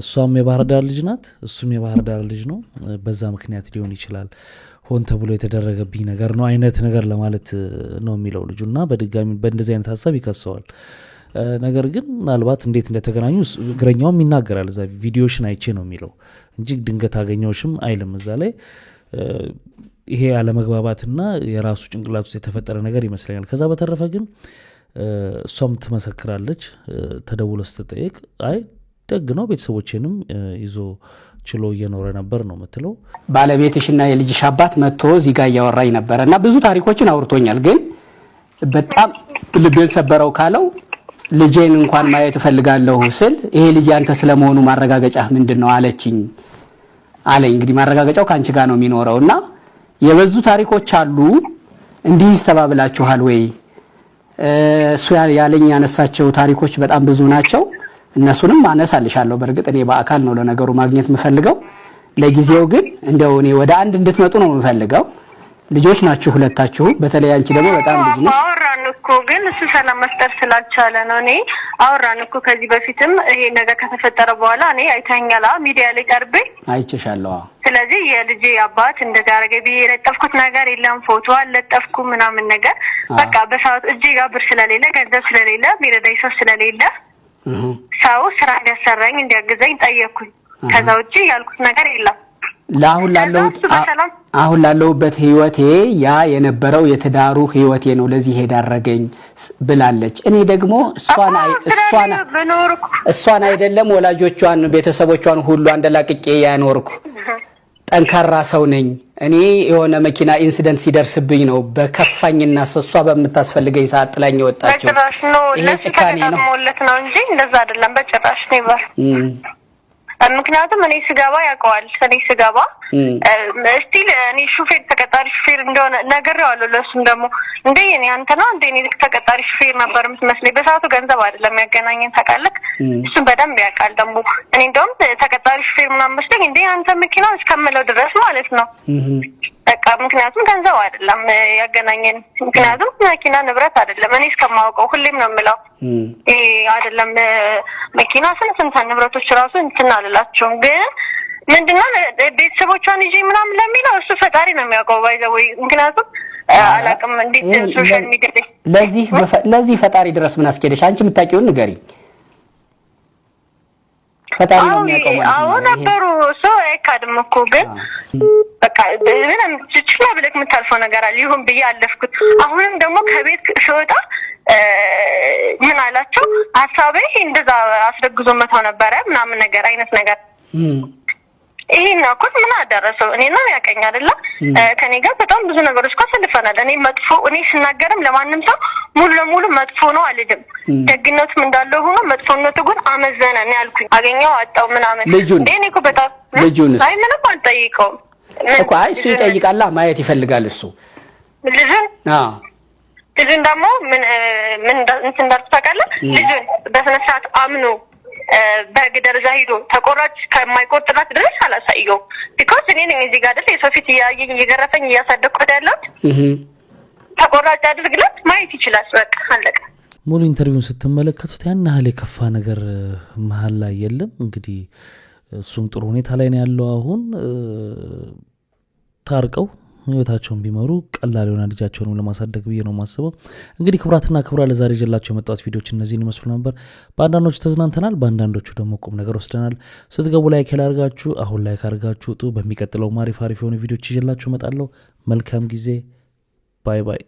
እሷም የባህር ዳር ልጅ ናት እሱም የባህር ዳር ልጅ ነው በዛ ምክንያት ሊሆን ይችላል ሆን ተብሎ የተደረገብኝ ነገር ነው አይነት ነገር ለማለት ነው የሚለው ልጁና በድጋሚ በእንደዚህ አይነት ሐሳብ ይከሰዋል ነገር ግን ምናልባት እንዴት እንደተገናኙ እግረኛውም ይናገራል እዛ ቪዲዮሽን አይቼ ነው የሚለው እንጂ ድንገት አገኘውሽም አይልም እዛ ላይ ይሄ አለመግባባትና የራሱ ጭንቅላት ውስጥ የተፈጠረ ነገር ይመስለኛል ከዛ በተረፈ ግን እሷም ትመሰክራለች ተደውሎ ስትጠይቅ አይ ደግ ነው ቤተሰቦቼንም ይዞ ችሎ እየኖረ ነበር ነው የምትለው ባለቤትሽና የልጅሽ አባት መጥቶ እዚህ ጋር እያወራኝ ነበርና ብዙ ታሪኮችን አውርቶኛል ግን በጣም ልቤን ሰበረው ካለው ልጄን እንኳን ማየት ፈልጋለሁ ስል ይሄ ልጅ አንተ ስለመሆኑ ማረጋገጫ ምንድነው አለችኝ አለኝ እንግዲህ ማረጋገጫው ካንቺ ጋር ነው የሚኖረውና የበዙ ታሪኮች አሉ እንዲህ ተባብላችኋል ወይ እሱ ያለኝ ያነሳቸው ታሪኮች በጣም ብዙ ናቸው እነሱንም አነሳልሻለሁ በርግጥ እኔ በአካል ነው ለነገሩ ማግኘት የምፈልገው ለጊዜው ግን እንደው እኔ ወደ አንድ እንድትመጡ ነው የምፈልገው ልጆች ናችሁ ሁለታችሁ በተለይ አንቺ ደግሞ በጣም ልጅ ነሽ አወራን እኮ ግን እሱ ሰላም መፍጠር ስላልቻለ ነው እኔ አወራን እኮ ከዚህ በፊትም ይሄ ነገር ከተፈጠረ በኋላ እኔ አይተኛላ ሚዲያ ላይ ቀርቤ አይቼሻለሁ ስለዚህ የልጄ አባት እንደዛ አረገ ብዬ የለጠፍኩት ነገር የለም ፎቶ አልለጠፍኩ ምናምን ነገር በቃ በሰዓቱ እጄ ጋር ብር ስለሌለ ገንዘብ ስለሌለ ሚረዳኝ ሰው ስለሌለ ሰው ስራ እንዲያሰራኝ እንዲያግዘኝ ጠየቅኩኝ ከዛ ውጪ ያልኩት ነገር የለም አሁን ላለሁበት ህይወቴ ያ የነበረው የትዳሩ ህይወቴ ነው ለዚህ ሄዳረገኝ ብላለች እኔ ደግሞ እሷን አይደለም ወላጆቿን ቤተሰቦቿን ሁሉ አንደላቅቄ ያኖርኩ ጠንካራ ሰው ነኝ እኔ የሆነ መኪና ኢንሲደንት ሲደርስብኝ ነው በከፋኝና ሰሷ በመታስፈልገኝ ሰዓት ጥላኝ ወጣቸው በጭራሽ ነው ለጭካኔ ነው እንጂ እንደዛ አይደለም በጭራሽ ነበር ምክንያቱም እኔ ስገባ ያውቀዋል እኔ ስገባ ስቲል እኔ ሹፌር ተቀጣሪ ሹፌር እንደሆነ ነገርዋለሁ ለሱም ደግሞ እንዴ እኔ አንተና እንዴ እኔ ተቀጣሪ ሹፌር ነበር የምትመስለኝ በሰዓቱ ገንዘብ አይደለም ያገናኘን ታውቃለህ እሱም በደንብ ያውቃል ደግሞ እኔ እንደውም ተቀጣሪ ሹፌር ምናምን መስለኝ እንዴ አንተ መኪና እስከምለው ድረስ ማለት ነው በቃ ምክንያቱም ገንዘብ አይደለም ያገናኘን ምክንያቱም መኪና ንብረት አይደለም እኔ እስከማውቀው ሁሌም ነው የምለው ይሄ አይደለም መኪና ስንት ንብረቶች ራሱ እንትናልላቸው ግን ምንድነው ቤተሰቦቿን ይዤ ምናምን ለሚለው እሱ ፈጣሪ ነው የሚያውቀው ባይዘው ምክንያቱም አላቅም እንዴት ሶሻል ሚዲያ ለዚህ ፈጣሪ ድረስ ምን አስኬደሽ አንቺ የምታውቂውን ንገሪ ፈጣሪ ነው የሚያውቀው ማለት ነው አሁን ነበሩ ሰው አይካድም እኮ ግን በቃ ምንም ትችላ ብለክ የምታልፈው ነገር አለ ይሁን ብዬ አለፍኩት አሁንም ደግሞ ከቤት ስወጣ ምን አላቸው ሐሳቤ እንደዛ አስረግዞ መታው ነበር ምናምን ነገር አይነት ነገር ይሄን ነው ምን አደረሰው እኔና ያቀኝ አይደለ ከኔ ጋር በጣም ብዙ ነገሮች ካሰልፈናል እኔ መጥፎ እኔ ስናገርም ለማንም ሰው ሙሉ ለሙሉ መጥፎ ነው አልልም ደግነቱም እንዳለው ሆኖ መጥፎነቱ ግን አመዘነ ነው ያልኩኝ አገኘው አጣው ምናምን እኔ እኮ በጣም አይ ምንም አልጠይቀውም እኮ አይ እሱ ይጠይቃላ ማየት ይፈልጋል እሱ ልጅን ልጅን ደግሞ ምን እንትን እንዳልተፈቀለ ልጅን በስነ ስርዓት አምኖ በግደርዛ ሄዶ ተቆራጭ ከማይቆርጥላት ድረስ አላሳየው ቢኮዝ እኔ ነኝ እዚህ ጋር አይደል የሰው ፊት ያየኝ እየገረፈኝ እያሳደኩት ያለው ተቆራጭ አድርግላት ማየት ይችላል በቃ አለቀ ሙሉ ኢንተርቪውን ስትመለከቱት ያን ያህል የከፋ ነገር መሀል ላይ የለም እንግዲህ እሱም ጥሩ ሁኔታ ላይ ነው ያለው አሁን ታርቀው ህይወታቸውን ቢመሩ ቀላል የሆነ ልጃቸውንም ለማሳደግ ብዬ ነው ማስበው እንግዲህ ክብራትና ክብራ ለዛሬ ጀላቸው የመጣሁት ቪዲዮዎች እነዚህን ይመስሉ ነበር በአንዳንዶቹ ተዝናንተናል በአንዳንዶቹ ደግሞ ቁም ነገር ወስደናል ስትገቡ ላይክ ያርጋችሁ አሁን ላይክ አርጋችሁ ጡ በሚቀጥለው ማሪፍ አሪፍ የሆነ ቪዲዮዎች ይዤላችሁ እመጣለሁ መልካም ጊዜ ባይ ባይ